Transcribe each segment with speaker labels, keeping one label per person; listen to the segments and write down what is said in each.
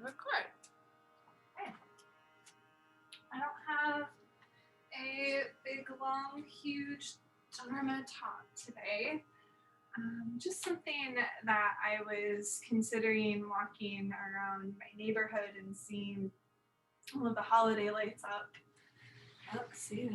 Speaker 1: Record. Okay. I don't have a big, long, huge Dharma talk today. Just something that I was considering walking around my neighborhood and seeing all of the holiday lights up. Oh, see,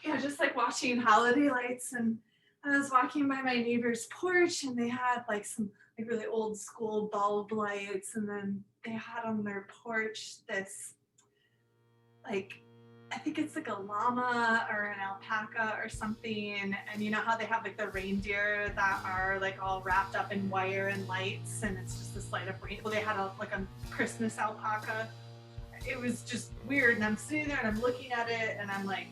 Speaker 1: that's just like watching holiday lights, and I was walking by my neighbor's porch and they had like some like really old school bulb lights, and then they had on their porch this like I think it's like a llama or an alpaca or something, and you know how they have like the reindeer that are like all wrapped up in wire and lights, and it's just this light of rain. Well, they had a Christmas alpaca. It was just weird, and I'm sitting there and I'm looking at it and I'm like,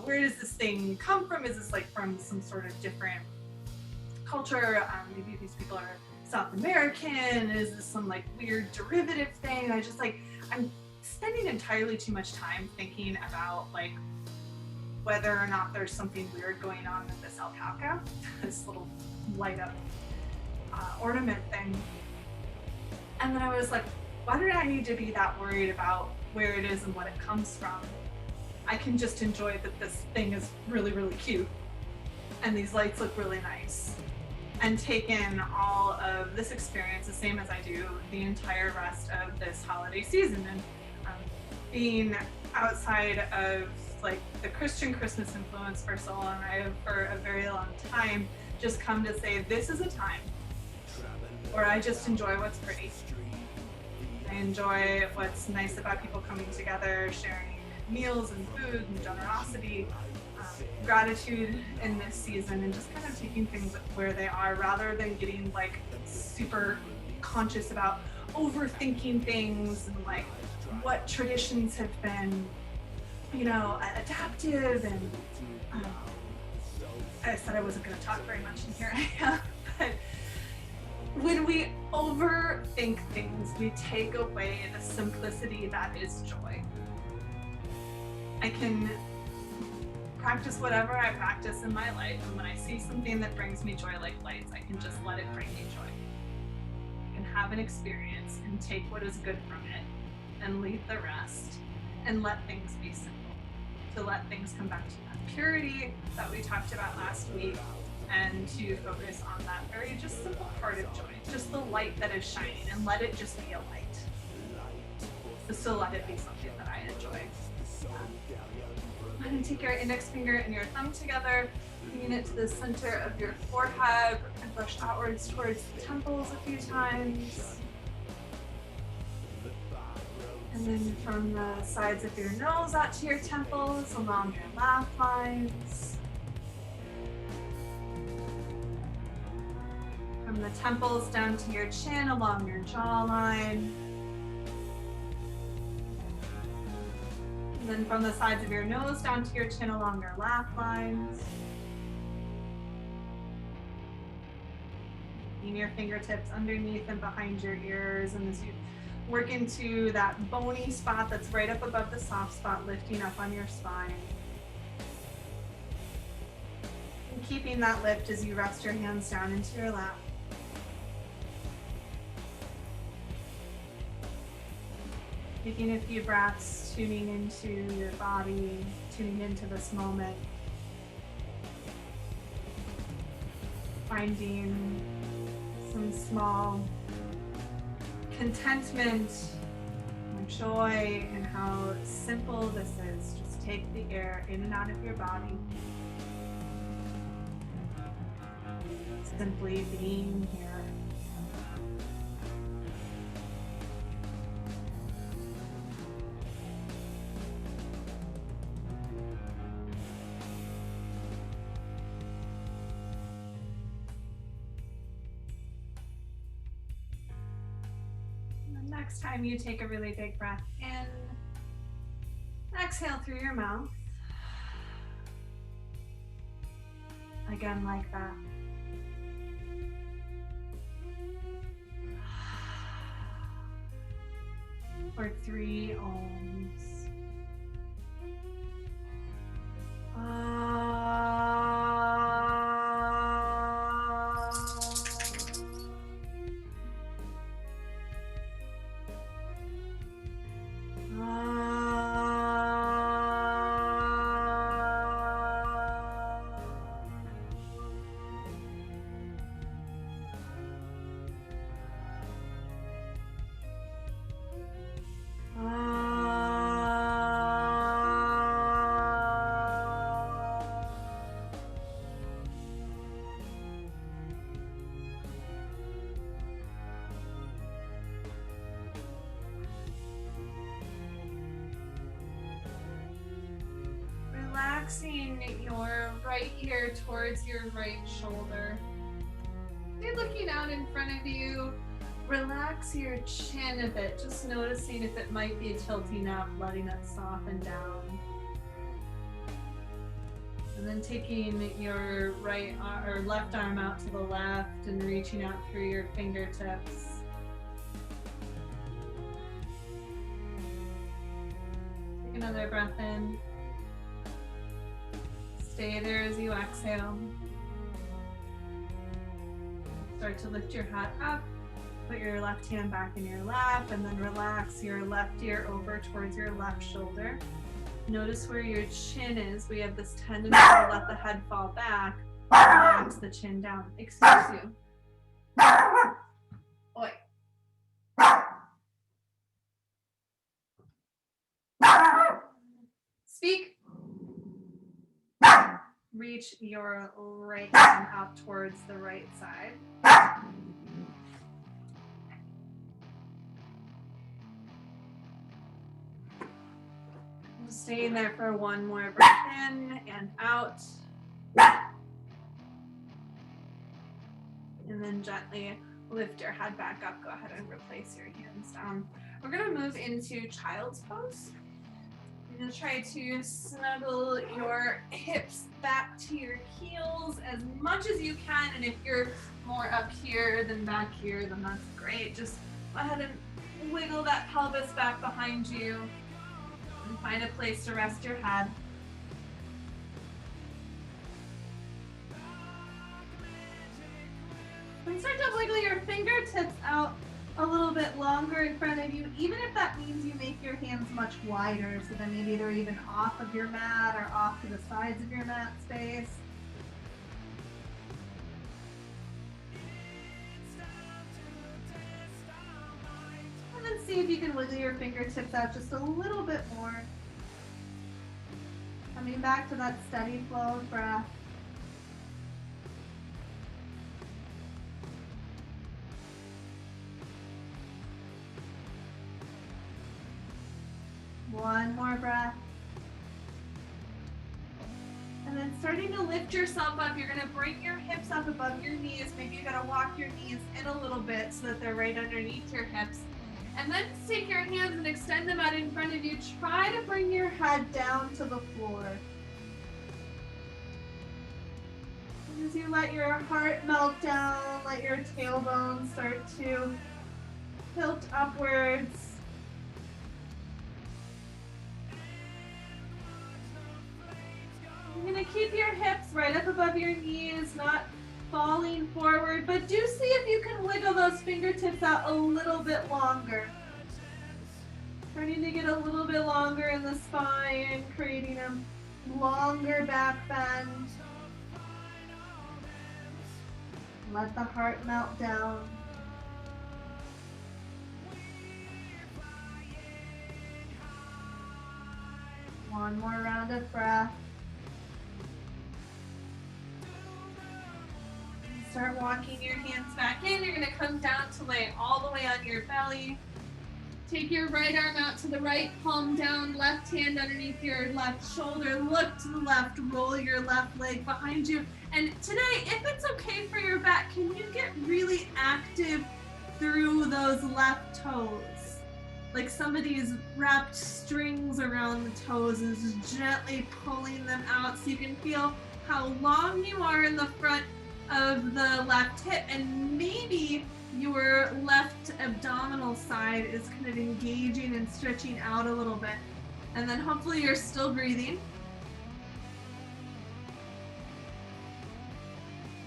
Speaker 1: where does this thing come from? Is this like from some sort of different culture? Maybe these people are South American. Is this some like weird derivative thing? I'm spending entirely too much time thinking about like whether or not there's something weird going on with this alpaca, this little light up ornament thing. And then I was like, why do I need to be that worried about where it is and what it comes from? I can just enjoy that this thing is really, really cute and these lights look really nice, and take in all of this experience the same as I do the entire rest of this holiday season. And being outside of like the Christian Christmas influence for so long, I have for a very long time just come to say this is a time where I just enjoy what's pretty. I enjoy what's nice about people coming together, sharing meals and food and generosity, gratitude in this season, and just kind of taking things where they are rather than getting like super conscious about overthinking things and like what traditions have been, adaptive. And I said I wasn't going to talk very much, and here I am. But when we overthink things, we take away the simplicity that is joy. I can practice whatever I practice in my life, and when I see something that brings me joy like lights, I can just let it bring me joy. I can have an experience and take what is good from it and leave the rest and let things be simple. To let things come back to that purity that we talked about last week, and to focus on that very just simple part of joy, just the light that is shining, and let it just be a light. Just to let it be something that I enjoy. And take your index finger and your thumb together, bringing it to the center of your forehead, and brush outwards towards the temples a few times. And then from the sides of your nose out to your temples, along your laugh lines. From the temples down to your chin, along your jawline. And then from the sides of your nose down to your chin, along your laugh lines. Keeping your fingertips underneath and behind your ears, and as you work into that bony spot that's right up above the soft spot, lifting up on your spine. And keeping that lift as you rest your hands down into your lap. Taking a few breaths, tuning into your body, tuning into this moment. Finding some small contentment or joy in how simple this is. Just take the air in and out of your body. Simply being here. Next time you take a really big breath in, exhale through your mouth. Again, like that. For 3 ohms. relaxing your right ear towards your right shoulder. You're looking out in front of you. Relax your chin a bit, just noticing if it might be tilting up, letting it soften down. And then taking your right or left arm out to the left and reaching out through your fingertips. Take another breath in. Stay there as you exhale. Start to lift your head up. Put your left hand back in your lap and then relax your left ear over towards your left shoulder. Notice where your chin is. We have this tendency to let the head fall back. Relax the chin down. Excuse you. Oi. Speak. Reach your right hand up towards the right side. Staying there for one more breath in and out. And then gently lift your head back up. Go ahead and replace your hands down. We're going to move into child's pose. You're going to try to snuggle your hips back to your heels as much as you can. And if you're more up here than back here, then that's great. Just go ahead and wiggle that pelvis back behind you. And find a place to rest your head. And start to wiggle your fingertips out a little bit longer in front of you, even if that means you make your hands much wider, so then maybe they're even off of your mat or off to the sides of your mat space. See if you can wiggle your fingertips out just a little bit more. Coming back to that steady flow of breath. One more breath. And then starting to lift yourself up, you're going to bring your hips up above your knees. Maybe you got to walk your knees in a little bit so that they're right underneath your hips. And then take your hands and extend them out in front of you. Try to bring your head down to the floor. And as you let your heart melt down, let your tailbone start to tilt upwards. You're going to keep your hips right up above your knees, not falling forward, but do see if you can wiggle those fingertips out a little bit longer. Starting to get a little bit longer in the spine, creating a longer back bend. Let the heart melt down. One more round of breath. Start walking your hands back in. You're going to come down to lay all the way on your belly. Take your right arm out to the right, palm down, left hand underneath your left shoulder. Look to the left, roll your left leg behind you. And today, if it's okay for your back, can you get really active through those left toes? Like somebody's wrapped strings around the toes and just gently pulling them out so you can feel how long you are in the front of the left hip, and maybe your left abdominal side is kind of engaging and stretching out a little bit. And then hopefully you're still breathing.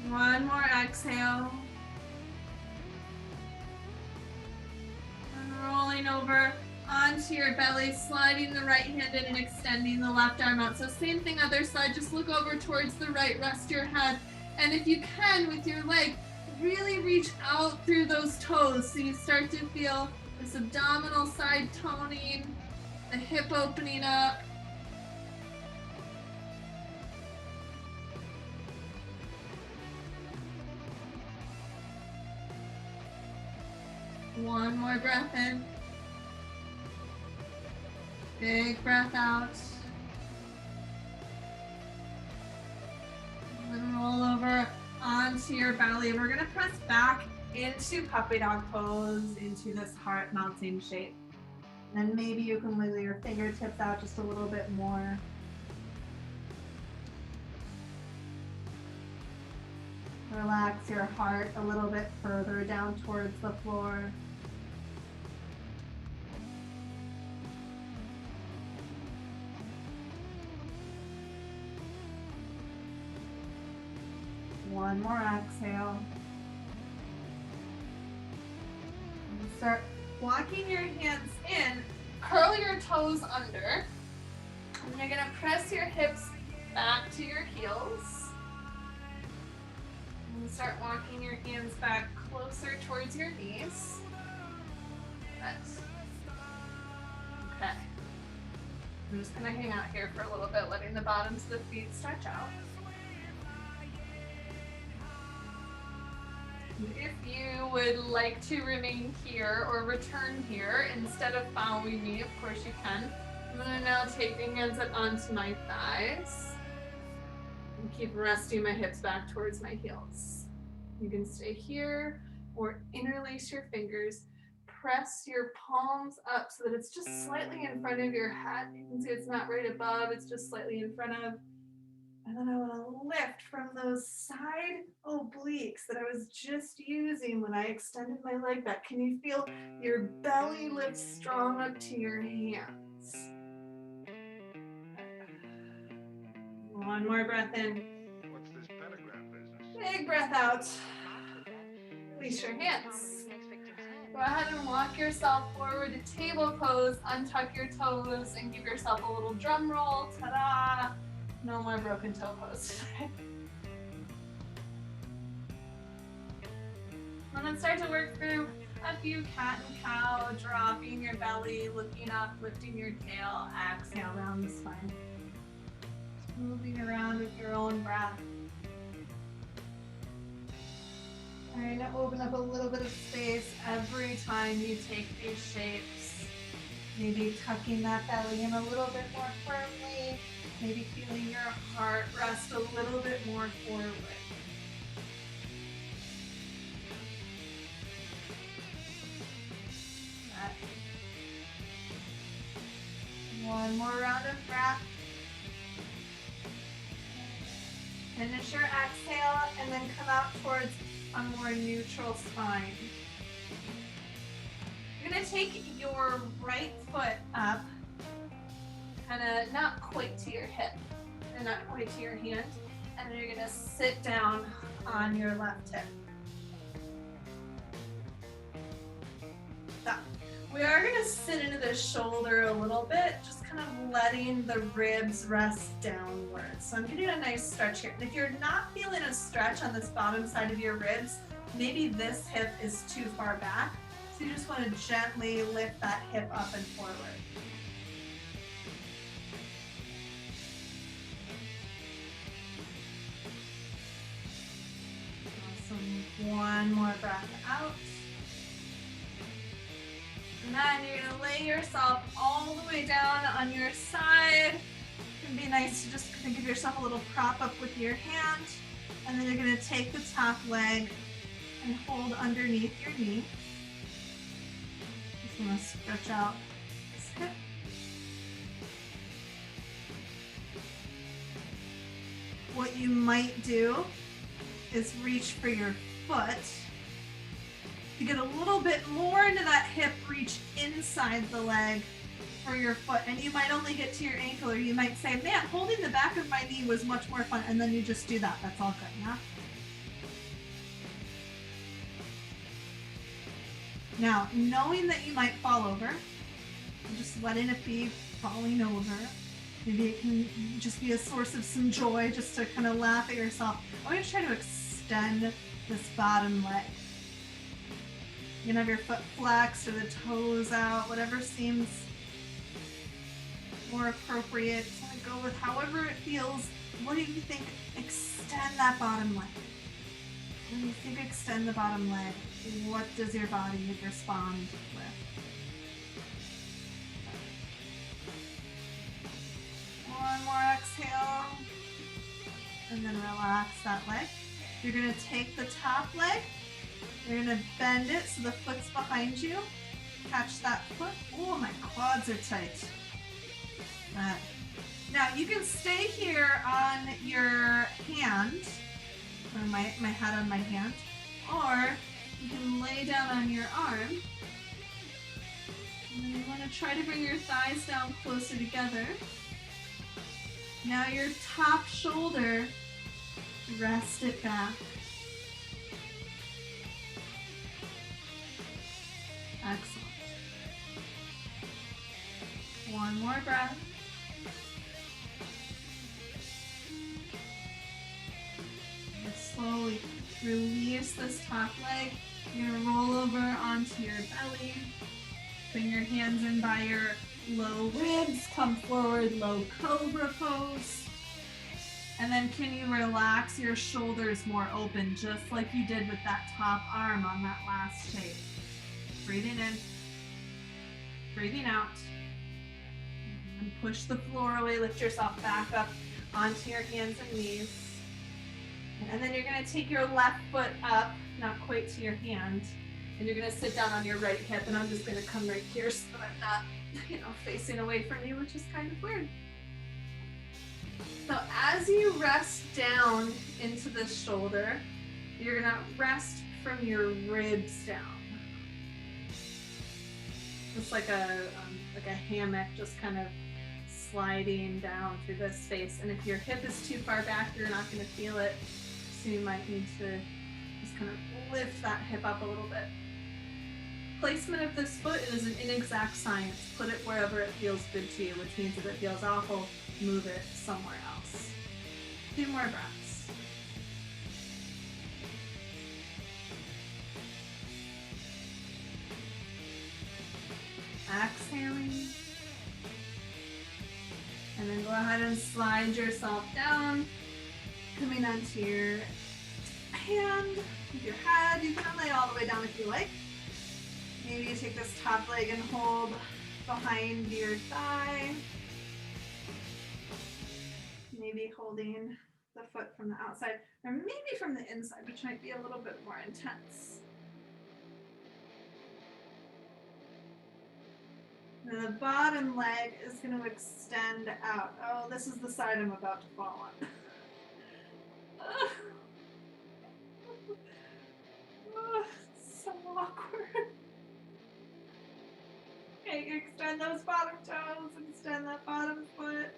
Speaker 1: One more exhale. And rolling over onto your belly, sliding the right hand in and extending the left arm out. So same thing other side, just look over towards the right, rest your head. And if you can, with your leg, really reach out through those toes so you start to feel this abdominal side toning, the hip opening up. One more breath in. Big breath out. onto your belly, and we're gonna press back into puppy dog pose, into this heart melting shape. And then maybe you can wiggle your fingertips out just a little bit more. Relax your heart a little bit further down towards the floor. One more exhale. And start walking your hands in, curl your toes under, and you're gonna press your hips back to your heels. And start walking your hands back closer towards your knees. Good. Okay. I'm just gonna hang out here for a little bit, letting the bottoms of the feet stretch out. If you would like to remain here or return here instead of following me, of course you can. I'm going to now take the hands up onto my thighs and keep resting my hips back towards my heels. You can stay here or interlace your fingers. Press your palms up so that it's just slightly in front of your head. You can see it's not right above, it's just slightly in front of. And then I want to lift from those side obliques that I was just using when I extended my leg back. Can you feel your belly lift strong up to your hands? One more breath in.
Speaker 2: What's this pentagram business?
Speaker 1: Big breath out. Release your hands. Go ahead and walk yourself forward to table pose. Untuck your toes and give yourself a little drum roll. Ta-da! No more broken toe pose. And then start to work through a few cat and cow, dropping your belly, looking up, lifting your tail, exhale down the spine. Just moving around with your own breath. All right, now open up a little bit of space every time you take these shapes. Maybe tucking that belly in a little bit more firmly. Maybe feeling your heart rest a little bit more forward. One more round of breath. Finish your exhale and then come out towards a more neutral spine. You're going to take your right foot up, kind of not quite to your hip and not quite to your hand, and then you're going to sit down on your left hip. So we are going to sit into the shoulder a little bit, just kind of letting the ribs rest downwards. So I'm getting a nice stretch here. And if you're not feeling a stretch on this bottom side of your ribs, maybe this hip is too far back. So you just want to gently lift that hip up and forward. Awesome. One more breath out. And then you're going to lay yourself all the way down on your side. It can be nice to just kind of give yourself a little prop up with your hand. And then you're going to take the top leg and hold underneath your knee. Just want to stretch out this hip. What you might do is reach for your foot. To get a little bit more into that hip, reach inside the leg for your foot. And you might only get to your ankle, or you might say, man, holding the back of my knee was much more fun. And then you just do that. That's all good, yeah? Now, knowing that you might fall over, just letting it be falling over. Maybe it can just be a source of some joy, just to kind of laugh at yourself. I'm going to try to extend this bottom leg. You can have your foot flexed or the toes out, whatever seems more appropriate. Just want to go with however it feels. What do you think? Extend that bottom leg. When you think extend the bottom leg, what does your body respond with? One more exhale. And then relax that leg. You're gonna take the top leg, you're gonna bend it so the foot's behind you. Catch that foot. Oh, my quads are tight. Now you can stay here on your hand, or my hat on my hand, or you can lay down on your arm. And then you want to try to bring your thighs down closer together. Now your top shoulder, rest it back. Excellent. One more breath. And slowly release this top leg. You're going to roll over onto your belly. Bring your hands in by your low ribs. Come forward, low cobra pose. And then can you relax your shoulders more open, just like you did with that top arm on that last shape. Breathing in, breathing out. And push the floor away, lift yourself back up onto your hands and knees. And then you're gonna take your left foot up, not quite to your hand, and you're gonna sit down on your right hip, and I'm just gonna come right here so that I'm not, facing away from you, which is kind of weird. So as you rest down into the shoulder, you're gonna rest from your ribs down. It's like a hammock, just kind of sliding down through this space. And if your hip is too far back, you're not going to feel it. So you might need to just kind of lift that hip up a little bit. Placement of this foot is an inexact science. Put it wherever it feels good to you, which means if it feels awful, move it somewhere else. 2 more breaths. Exhaling. And then go ahead and slide yourself down, coming onto your hand with your head. You can lay all the way down if you like. Maybe you take this top leg and hold behind your thigh. Maybe holding the foot from the outside, or maybe from the inside, which might be a little bit more intense. And the bottom leg is going to extend out. Oh, this is the side I'm about to fall on. So awkward. Okay, extend those bottom toes, extend that bottom foot.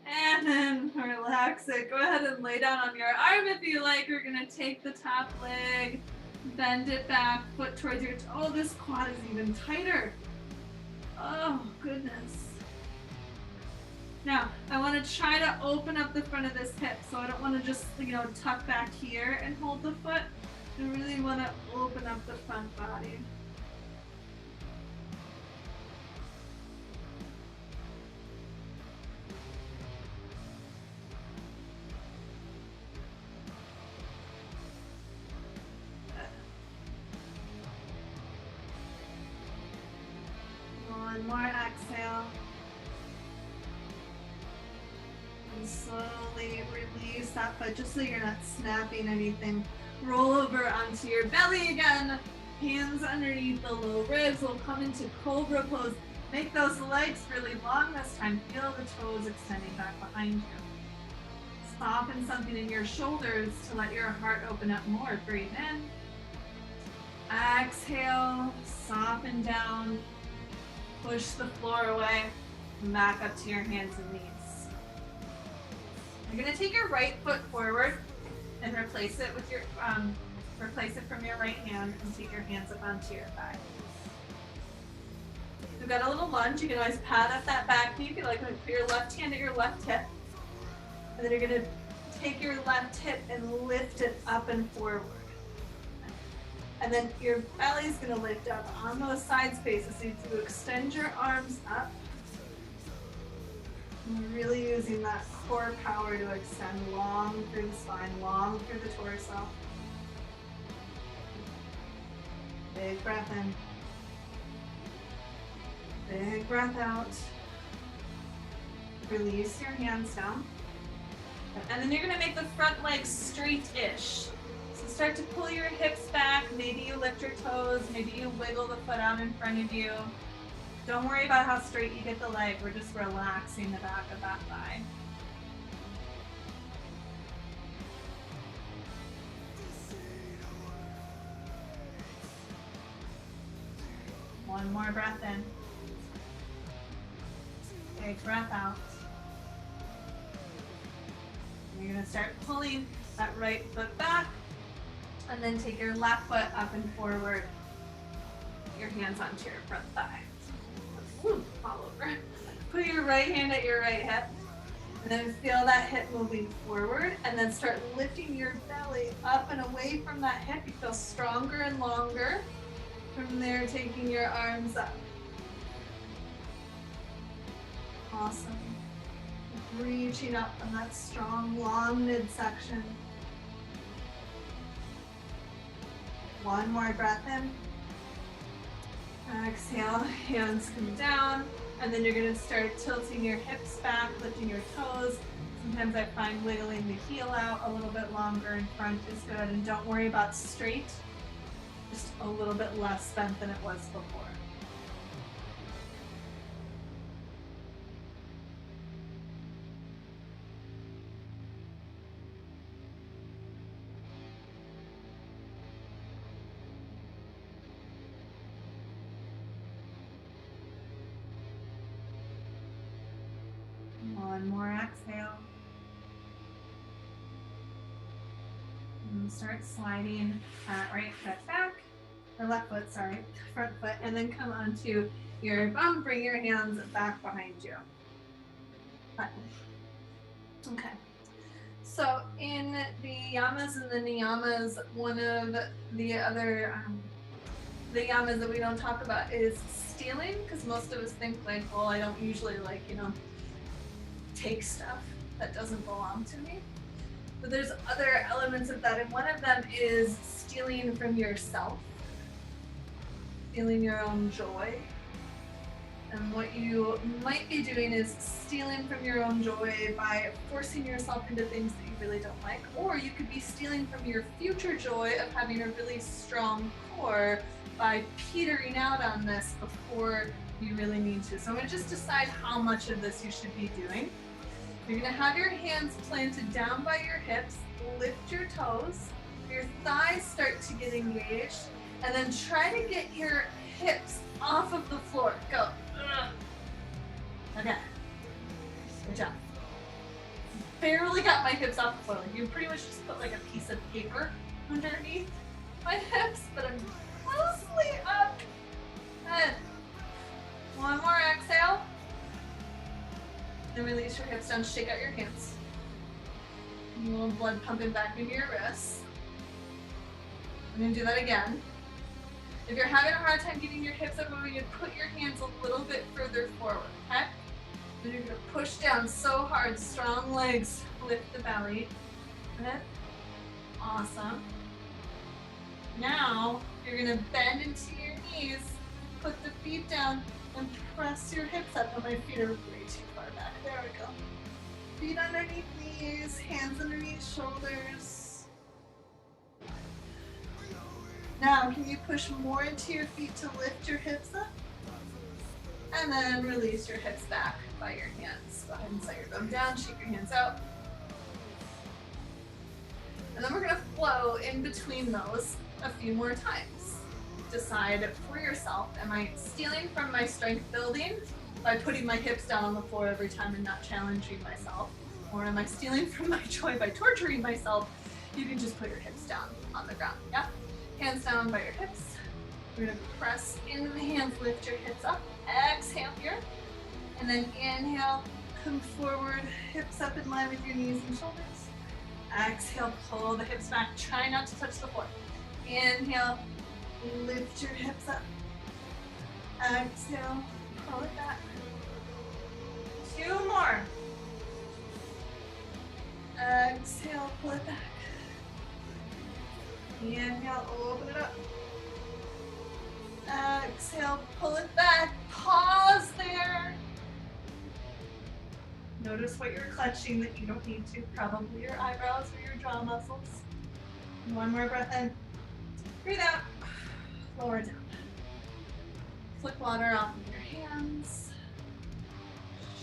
Speaker 1: And then relax it. Go ahead and lay down on your arm if you like. We're going to take the top leg, bend it back, foot towards your toe. Oh, this quad is even tighter. Oh, goodness. Now, I want to try to open up the front of this hip. So I don't want to just, tuck back here and hold the foot. I really want to open up the front body. One more exhale. And slowly release that foot just so you're not snapping anything. Roll over onto your belly again. Hands underneath the low ribs. We'll come into cobra pose. Make those legs really long this time. Feel the toes extending back behind you. Soften something in your shoulders to let your heart open up more. Breathe in. Exhale. Soften down. Push the floor away. And back up to your hands and knees. You're going to take your right foot forward and replace it with your replace it from your right hand and take your hands up onto your thigh. We've got a little lunge. You can always pad up that back knee. You can put your left hand at your left hip. And then you're going to take your left hip and lift it up and forward. And then your belly's going to lift up on those side spaces. So you need to extend your arms up. And you're really using that core power to extend long through the spine, long through the torso. Big breath in. Big breath out. Release your hands down. And then you're gonna make the front leg straight-ish. So start to pull your hips back. Maybe you lift your toes. Maybe you wiggle the foot out in front of you. Don't worry about how straight you get the leg. We're just relaxing the back of that thigh. One more breath in. Big breath out. You're going to start pulling that right foot back, and then take your left foot up and forward. Put your hands onto your front thigh. Woo, all over. Put your right hand at your right hip, and then feel that hip moving forward, and then start lifting your belly up and away from that hip. You feel stronger and longer. From there, taking your arms up. Awesome. Reaching up from that strong, long midsection. One more breath in. Exhale, hands come down, and then you're going to start tilting your hips back, lifting your toes. Sometimes I find wiggling the heel out a little bit longer in front is good, and don't worry about straight, just a little bit less bent than it was before. One more exhale. And start sliding right foot back, or left foot, sorry, front foot, and then come onto your bum. Bring your hands back behind you. Button. Okay. So in the yamas and the niyamas, one of the other the yamas that we don't talk about is stealing, because most of us think like, well, I don't usually like, take stuff that doesn't belong to me. But there's other elements of that, and one of them is stealing from yourself, stealing your own joy. And what you might be doing is stealing from your own joy by forcing yourself into things that you really don't like, or you could be stealing from your future joy of having a really strong core by petering out on this before you really need to. So I'm going to just decide how much of this you should be doing. You're going to have your hands planted down by your hips, lift your toes, your thighs start to get engaged, and then try to get your hips off of the floor. Go. Okay. Good job. Barely got my hips off the floor. You pretty much just put like a piece of paper underneath my hips, but I'm mostly up. Good. One more exhale. Then release your hips down, shake out your hands. A little blood pumping back into your wrists. I'm going to do that again. If you're having a hard time getting your hips up, you're going to put your hands a little bit further forward, okay? Then you're going to push down so hard, strong legs, lift the belly. Good. Awesome. Now, you're going to bend into your knees, put the feet down, and press your hips up. And my feet are way too far back. There we go. Feet underneath knees, hands underneath shoulders. Now, can you push more into your feet to lift your hips up? And then release your hips back by your hands. Go ahead and set your bum down, shake your hands out. And then we're going to flow in between those a few more times. Decide for yourself, am I stealing from my strength building by putting my hips down on the floor every time and not challenging myself? Or am I stealing from my joy by torturing myself? You can just put your hips down on the ground, yeah? Hands down by your hips. We're gonna press into the hands, lift your hips up. Exhale here. And then inhale, come forward, hips up in line with your knees and shoulders. Exhale, pull the hips back. Try not to touch the floor. Inhale, lift your hips up. Exhale, pull it back. 2 more. Exhale, pull it back. Inhale, open it up. Exhale, pull it back. Pause there. Notice what you're clutching that you don't need to, probably your eyebrows or your jaw muscles. One more breath in. Breathe out. Lower down. Flick water off of your hands.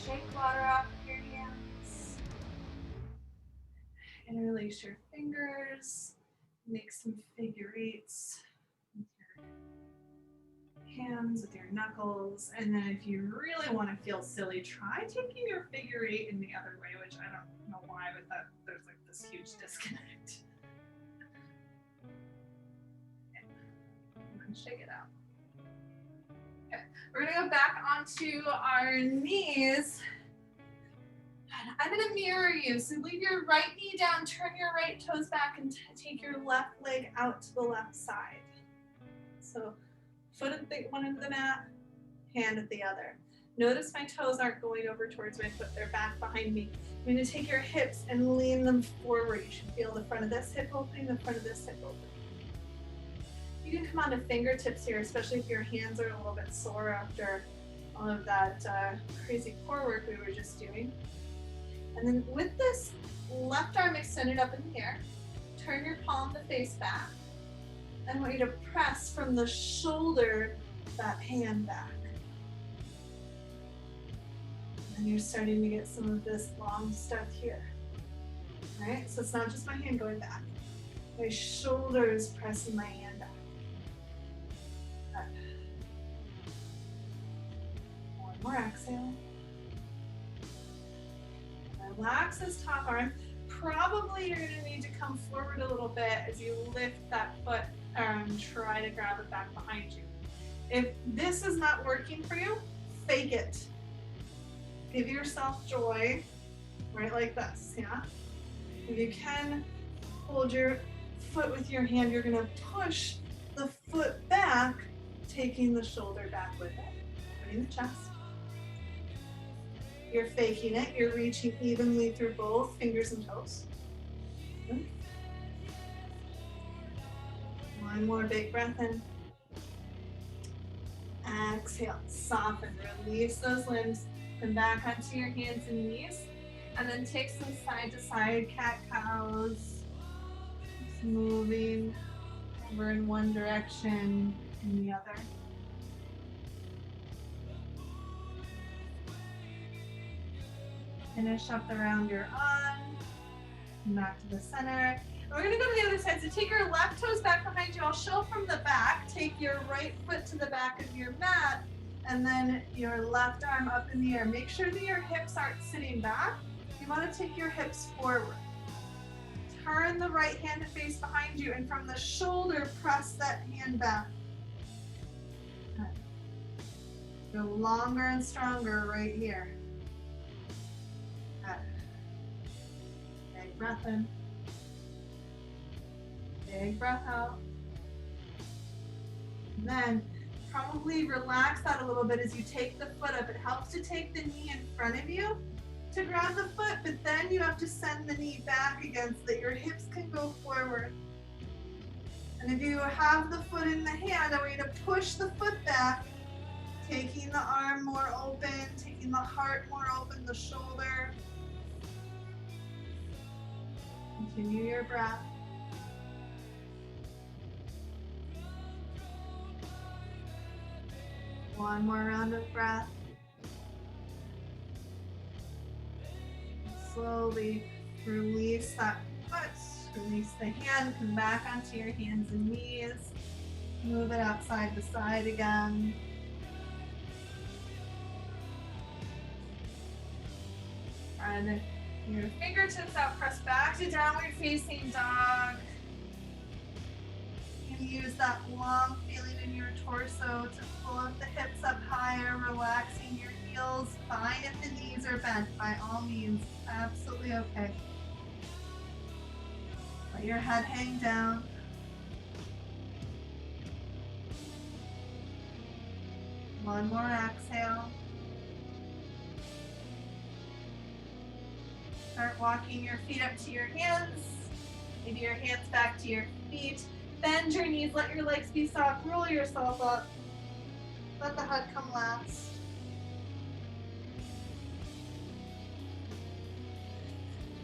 Speaker 1: Shake water off of your hands. Interlace your fingers. Make some figure eights with your hands, with your knuckles. And then if you really want to feel silly, try taking your figure eight in the other way, which I don't know why, but there's like this huge disconnect. And shake it out. Okay, we're gonna go back onto our knees. And I'm gonna mirror you. So leave your right knee down, turn your right toes back, and take your left leg out to the left side. So foot at one end of the mat, hand at the other. Notice my toes aren't going over towards my foot, they're back behind me. I'm gonna take your hips and lean them forward. You should feel the front of this hip opening, the front of this hip opening. You can come onto fingertips here, especially if your hands are a little bit sore after all of that crazy core work we were just doing. And then with this left arm extended up in the air, turn your palm to face back. I want you to press from the shoulder that hand back. And you're starting to get some of this long stuff here. All right, so it's not just my hand going back. My shoulder is pressing my hand back. Up. One more exhale. Relax this top arm. Probably you're gonna need to come forward a little bit as you lift that foot and try to grab it back behind you. If this is not working for you, fake it. Give yourself joy, right like this, yeah? If you can hold your foot with your hand, you're gonna push the foot back, taking the shoulder back with it, putting the chest. You're faking it, you're reaching evenly through both fingers and toes. Good. One more big breath in. Exhale, soften, release those limbs. Come back onto your hands and knees. And then take some side to side cat-cows. Just moving over in one direction and the other. Finish up the round you're on. Come back to the center. And we're gonna go to the other side. So take your left toes back behind you. I'll show from the back. Take your right foot to the back of your mat, and then your left arm up in the air. Make sure that your hips aren't sitting back. You wanna take your hips forward. Turn the right hand to face behind you, and from the shoulder, press that hand back. Okay. Go longer and stronger right here. Big breath in. Big breath out. And then probably relax that a little bit as you take the foot up. It helps to take the knee in front of you to grab the foot, but then you have to send the knee back again so that your hips can go forward. And if you have the foot in the hand, I want you to push the foot back, taking the arm more open, taking the heart more open, the shoulder. Continue your breath. One more round of breath. Slowly release that foot, release the hand, come back onto your hands and knees. Move it out side to side again. And your fingertips out, press back to downward facing dog. You can use that long feeling in your torso to pull up the hips up higher, relaxing your heels. Fine if the knees are bent, by all means, absolutely okay. Let your head hang down. One more exhale. Start walking your feet up to your hands. Maybe your hands back to your feet. Bend your knees, let your legs be soft. Roll yourself up. Let the head come last.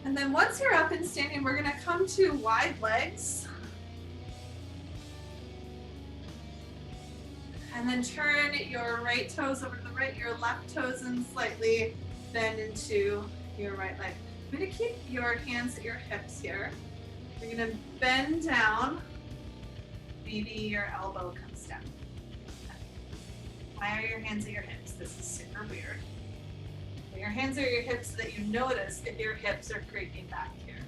Speaker 1: And then once you're up and standing, we're gonna come to wide legs. And then turn your right toes over to the right, your left toes and slightly bend into your right leg. I'm gonna keep your hands at your hips here. You're gonna bend down. Maybe your elbow comes down. Why are your hands at your hips? This is super weird. Your hands are your hips so that you notice if your hips are creaking back here.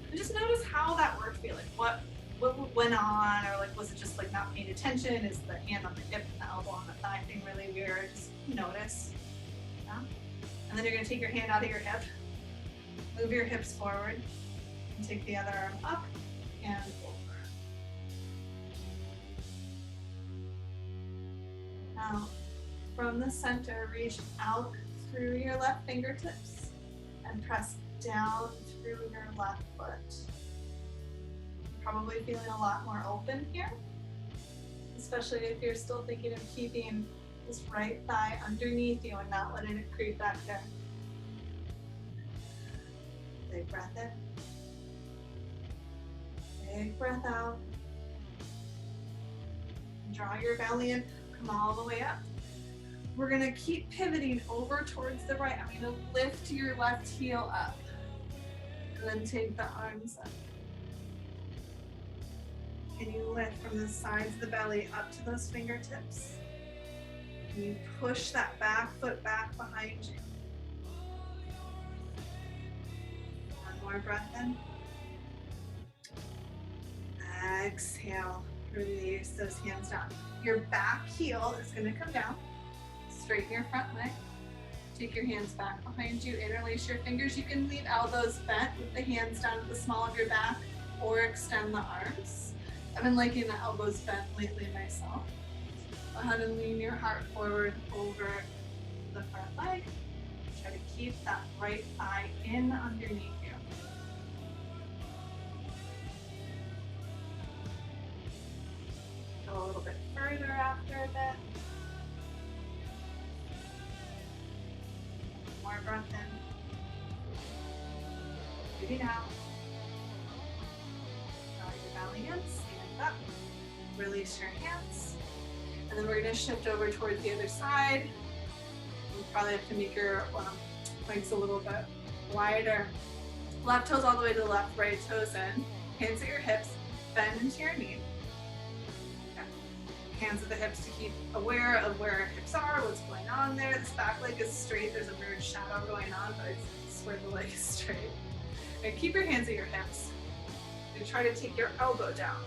Speaker 1: And just notice how that worked for you. Like what went on, or like was it just like not paying attention? Is the hand on the hip and the elbow on the thigh thing really weird? Just notice. Yeah. And then you're gonna take your hand out of your hip, move your hips forward, and take the other arm up and over. Now, from the center, reach out through your left fingertips and press down through your left foot. Probably feeling a lot more open here, especially if you're still thinking of keeping this right thigh underneath you and not letting it creep back there. Big breath in. Big breath out. Draw your belly in, come all the way up. We're gonna keep pivoting over towards the right. I'm gonna lift your left heel up and then take the arms up. Can you lift from the sides of the belly up to those fingertips? Can you push that back foot back behind you? One more breath in. Exhale, release those hands down. Your back heel is gonna come down. Straighten your front leg. Take your hands back behind you, interlace your fingers. You can leave elbows bent with the hands down at the small of your back or extend the arms. I've been liking the elbows bent lately myself. Go ahead and lean your heart forward over the front leg. Try to keep that right thigh in underneath you. Go a little bit further after a bit. More breath in. Breathing out. Draw your belly in, stand up. Release your hands. And then we're going to shift over towards the other side. You probably have to make your legs a little bit wider. Left toes all the way to the left, right toes in. Hands at your hips, bend into your knee. Hands at the hips to keep aware of where our hips are, what's going on there. This back leg is straight. There's a weird shadow going on, but I swear the leg is straight. And keep your hands at your hips. And try to take your elbow down.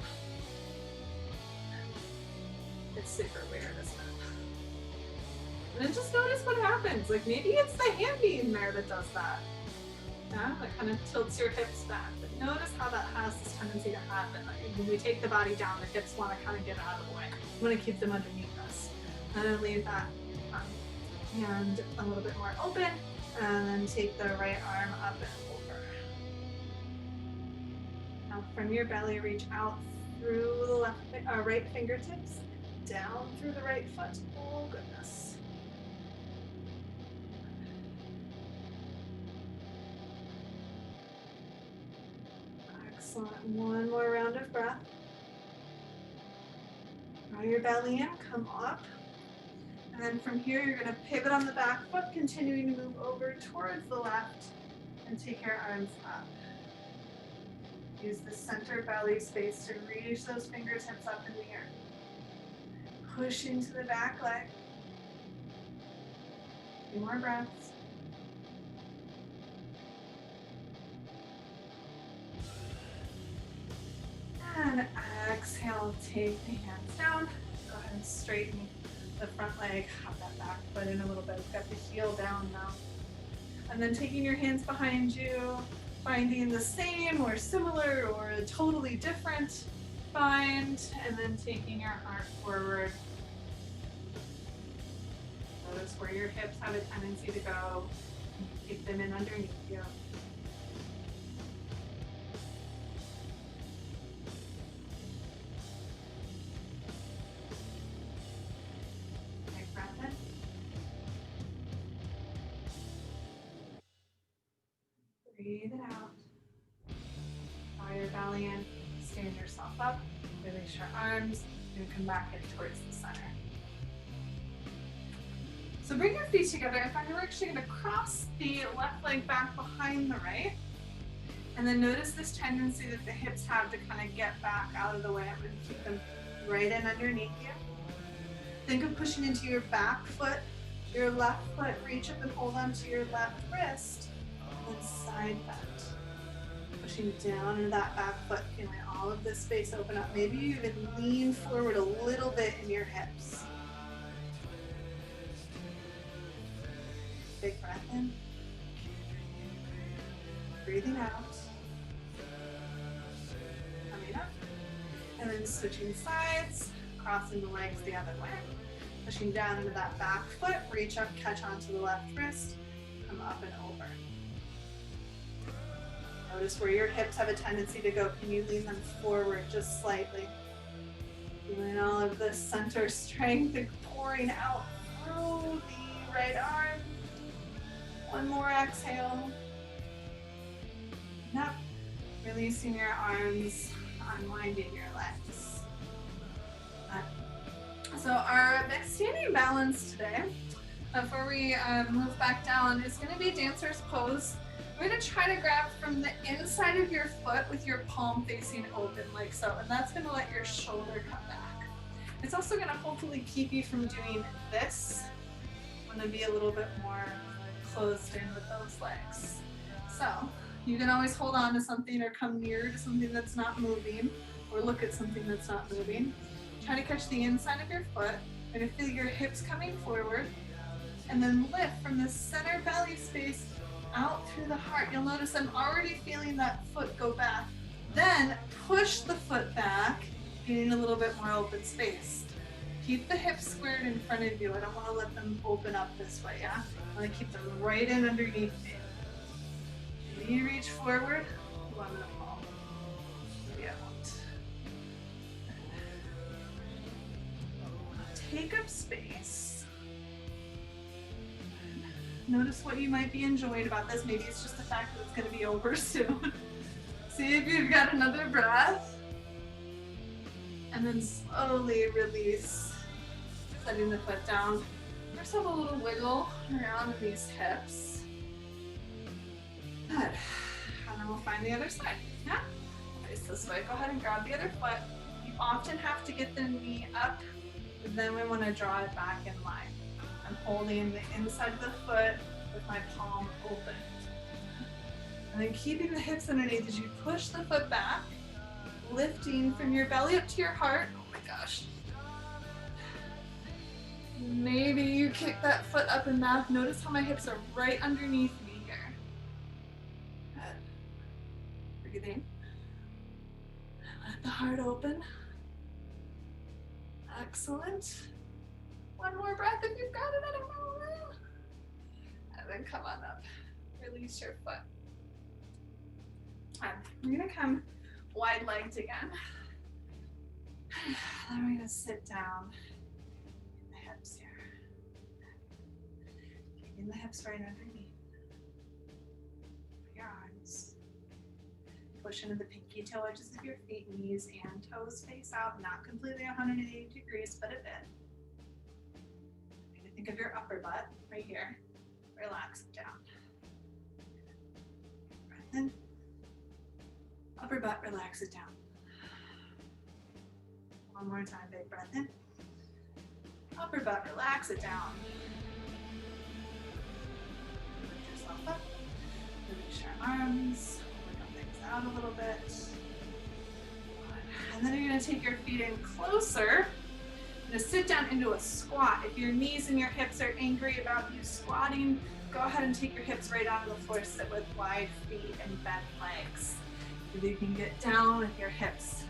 Speaker 1: It's super weird, isn't it? And then just notice what happens. Like maybe it's the hand being there that does that. Yeah, that kind of tilts your hips back. But notice how that has this tendency to happen. Like when we take the body down, the hips want to kind of get out of the way. We want to keep them underneath us. And then leave that hand a little bit more open, and then take the right arm up and over. Now from your belly, reach out through the right fingertips, down through the right foot. Oh goodness. Excellent. One more round of breath. Draw your belly in, come up. And then from here, you're going to pivot on the back foot, continuing to move over towards the left and take your arms up. Use the center belly space to reach those fingertips up in the air. Push into the back leg. A few more breaths. And exhale, take the hands down. Go ahead and straighten the front leg, have that back foot in a little bit. Got the heel down now. And then taking your hands behind you, finding the same or similar or totally different find, and then taking your heart forward. Notice where your hips have a tendency to go. Keep them in underneath you. Breathe it out. Draw your belly in. Stand yourself up. Release your arms. And come back in towards the center. So bring your feet together. In fact, we're actually going to cross the left leg back behind the right. And then notice this tendency that the hips have to kind of get back out of the way. I'm going to keep them right in underneath you. Think of pushing into your back foot, your left foot. Reach up and hold onto your left wrist. And then side bend. Pushing down into that back foot, feeling all of this space open up. Maybe you even lean forward a little bit in your hips. Big breath in. Breathing out. Coming up. And then switching sides, crossing the legs the other way. Pushing down into that back foot, reach up, catch onto the left wrist, come up and over. Notice where your hips have a tendency to go. Can you lean them forward just slightly? Feeling all of this center strength and pouring out through the right arm. One more exhale. And up. Releasing your arms, unwinding your legs. So our next standing balance today, before we move back down, is going to be dancer's pose. We're going to try to grab from the inside of your foot with your palm facing open like so, and that's going to let your shoulder come back. It's also going to hopefully keep you from doing this. I'm going to be a little bit more closed in with those legs. So you can always hold on to something or come near to something that's not moving, or look at something that's not moving. Try to catch the inside of your foot. You're going to feel your hips coming forward, and then lift from the center belly space out through the heart. You'll notice I'm already feeling that foot go back. Then push the foot back, getting a little bit more open space. Keep the hips squared in front of you. I don't want to let them open up this way, yeah? I want to keep them right in underneath me. Maybe you reach forward. Oh, I'm going to fall. Maybe I won't. Take up space. Notice what you might be enjoying about this. Maybe it's just the fact that it's going to be over soon. See if you've got another breath. And then slowly release, setting the foot down. Just have a little wiggle around these hips. Good. And then we'll find the other side. Yeah? Face this way. Go ahead and grab the other foot. You often have to get the knee up, but then we want to draw it back in line. I'm holding the inside of the foot with my palm open. And then keeping the hips underneath as you push the foot back, lifting from your belly up to your heart. Oh my gosh. Maybe you kick that foot up and back. Notice how my hips are right underneath me here. Good. Breathing. Let the heart open. Excellent. One more breath if you've got it, I don't know. And then come on up. Release your foot. We're gonna come wide-legged again. Then we're gonna sit down in the hips here. Keeping the hips right underneath. Your arms. Push into the pinky toe edges of your feet, knees and toes face out, not completely 180 degrees, but a bit. Think of your upper butt right here. Relax it down. Breath in. Upper butt, relax it down. One more time, big breath in. Upper butt, relax it down. Lift yourself up. Release your arms. Wiggle things out a little bit. And then you're going to take your feet in closer. Now sit down into a squat. If your knees and your hips are angry about you squatting, go ahead and take your hips right onto the floor. Sit with wide feet and bent legs. If you can get down with your hips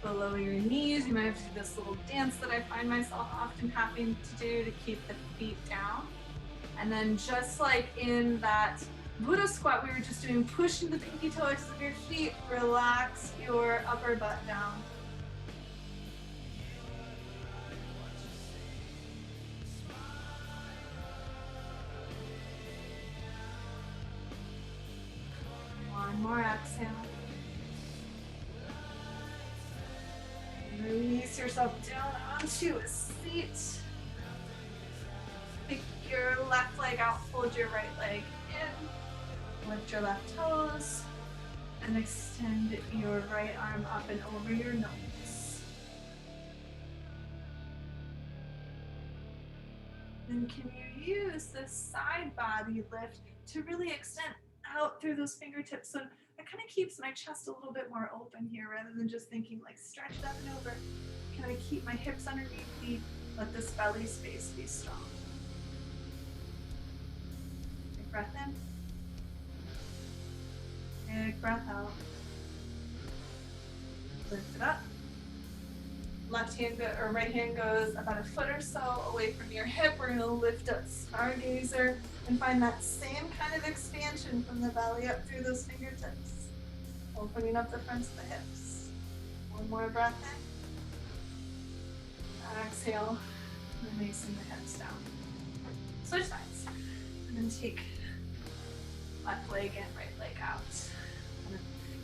Speaker 1: below your knees, you might have to do this little dance that I find myself often having to do to keep the feet down. And then just like in that Buddha squat we were just doing, pushing the pinky toe edges of your feet, relax your upper butt down. exhale. Release yourself down onto a seat. Pick your left leg out, fold your right leg in. Lift your left toes. And extend your right arm up and over your nose. Then can you use this side body lift to really extend out through those fingertips? So that kind of keeps my chest a little bit more open here rather than just thinking like stretch it up and over. Can I keep my hips underneath me? Let this belly space be strong. Big breath in. Big breath out. Lift it up. Left hand or right hand goes about a foot or so away from your hip. We're gonna lift up stargazer and find that same kind of expansion from the belly up through those fingertips. Opening up the fronts of the hips. One more breath in. Exhale, releasing the hips down. Switch sides. And then take left leg and right leg out.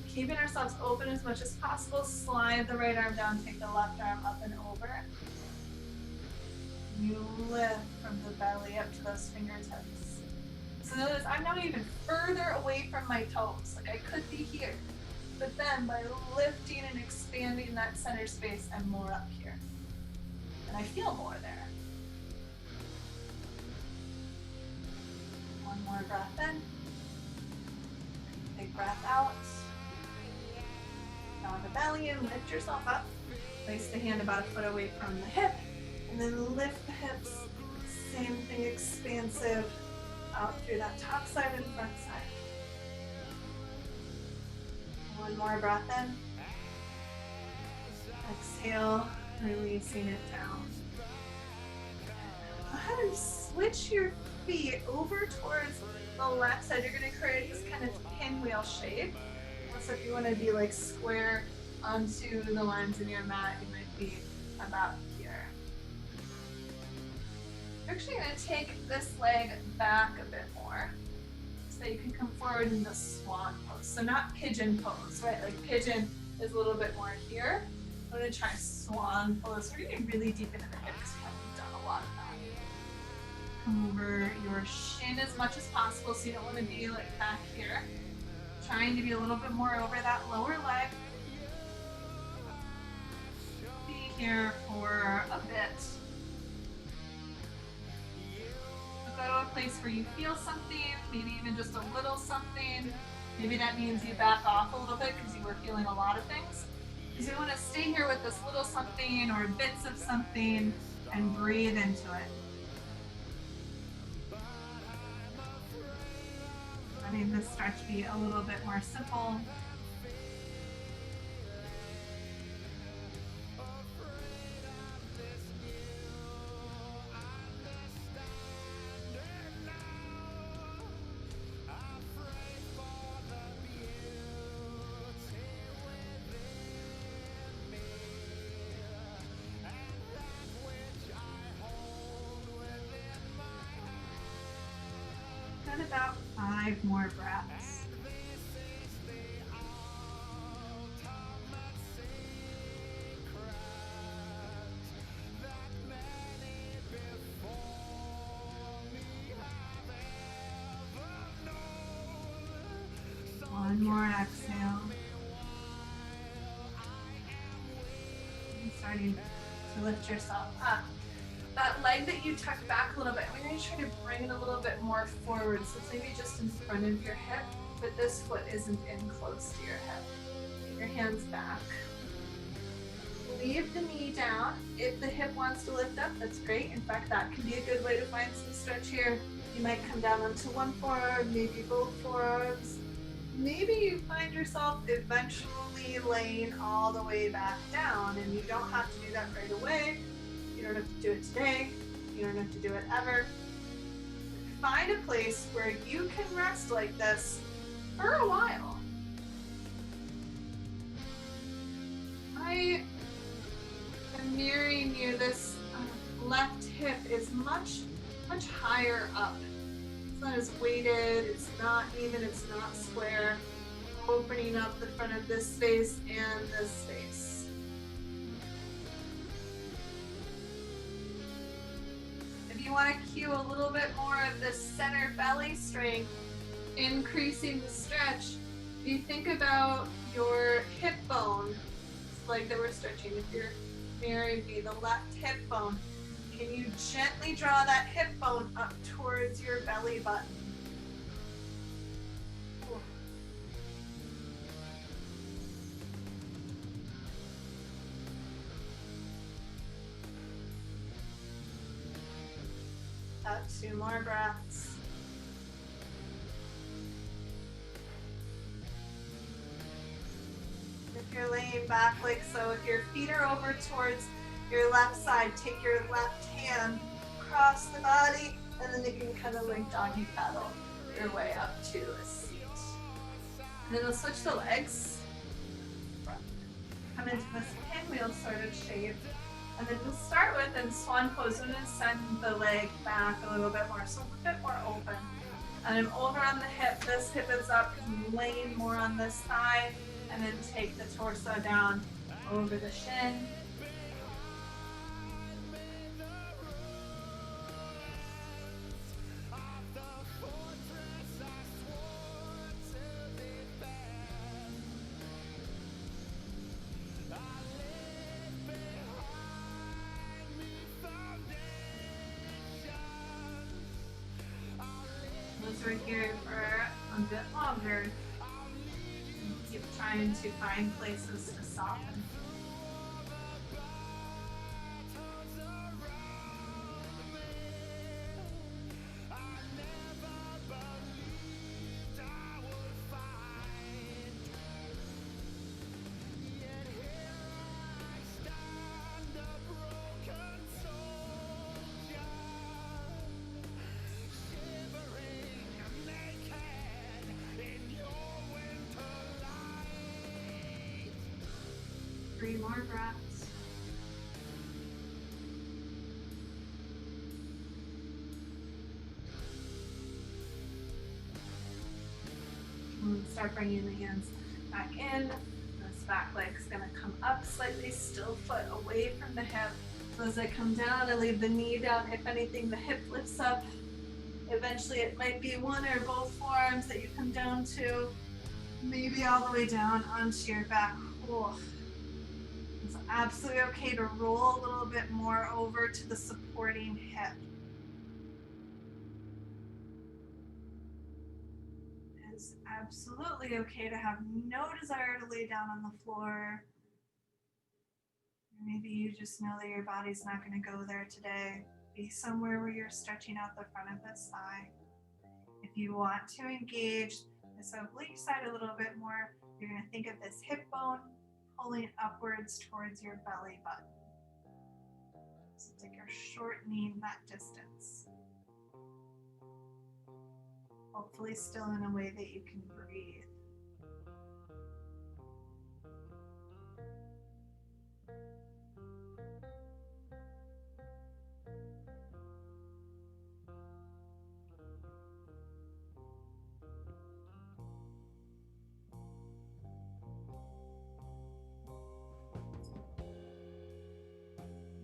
Speaker 1: Keeping ourselves open as much as possible. Slide the right arm down, take the left arm up and over. You lift from the belly up to those fingertips. So notice I'm now even further away from my toes. Like I could be here. But then by lifting and expanding that center space, I'm more up here. And I feel more there. One more breath in. Big breath out. On the belly and lift yourself up. Place the hand about a foot away from the hip. And then lift the hips. Same thing, expansive. Out through that top side and front side. One more breath in. Exhale, releasing it down. Go ahead and switch your feet over towards the left side. You're going to create this kind of pinwheel shape. So if you want to be like square onto the lines in your mat, you might be about here. You're actually going to take this leg back a bit more so that you can come forward in the swan pose. So not pigeon pose, right? Like pigeon is a little bit more here. I'm going to try swan pose. We're getting really deep into the hips. We haven't done a lot of that. Come over your shin as much as possible so you don't want to be like back here. Trying to be a little bit more over that lower leg. Be here for a bit. Go to a place where you feel something, maybe even just a little something. Maybe that means you back off a little bit because you were feeling a lot of things. Because you want to stay here with this little something or bits of something and breathe into it. Letting this stretch be a little bit more simple. And about 5 more breaths. One more exhale. And starting to lift yourself up. That leg that you tucked back a little bit, we're going to try to bring it a little bit more forward. So it's maybe just in front of your hip, but this foot isn't in close to your hip. Get your hands back. Leave the knee down. If the hip wants to lift up, that's great. In fact, that can be a good way to find some stretch here. You might come down onto one forearm, maybe both forearms. Maybe you find yourself eventually laying all the way back down, and you don't have to do that right away. You don't have to do it today. You don't have to do it ever. Find a place where you can rest like this for a while. I am mirroring you. This left hip is much higher up. It's not as weighted. It's not even. It's not square. opening up the front of this space and this space. If you want to cue a little bit more of this center belly strength, increasing the stretch, if you think about your hip bone, this leg that we're stretching, if you're mirroring me, the left hip bone, can you gently draw that hip bone up towards your belly button? Up, 2 more breaths. If you're laying back like so, if your feet are over towards your left side, take your left hand across the body, and then you can kind of like doggy paddle your way up to a seat. And then we'll switch the legs. Come into this pinwheel sort of shape. And then we'll start with in swan pose. I'm going to send the leg back a little bit more, so a bit more open. And I'm over on the hip. This hip is up because I'm laying more on this thigh. And then take the torso down over the shin. We're here for a bit longer. Keep trying to find places to soften. Three more breaths. And start bringing the hands back in. This back leg's going to come up slightly, still foot away from the hip. So as I come down, I leave the knee down. If anything, the hip lifts up. Eventually, it might be one or both forearms that you come down to. Maybe all the way down onto your back. Oh. It's absolutely okay to roll a little bit more over to the supporting hip. It's absolutely okay to have no desire to lay down on the floor. Maybe you just know that your body's not going to go there today. Be somewhere where you're stretching out the front of this thigh. If you want to engage this oblique side a little bit more, you're going to think of this hip bone pulling upwards towards your belly button. So it's like you're shortening that distance. Hopefully still in a way that you can breathe.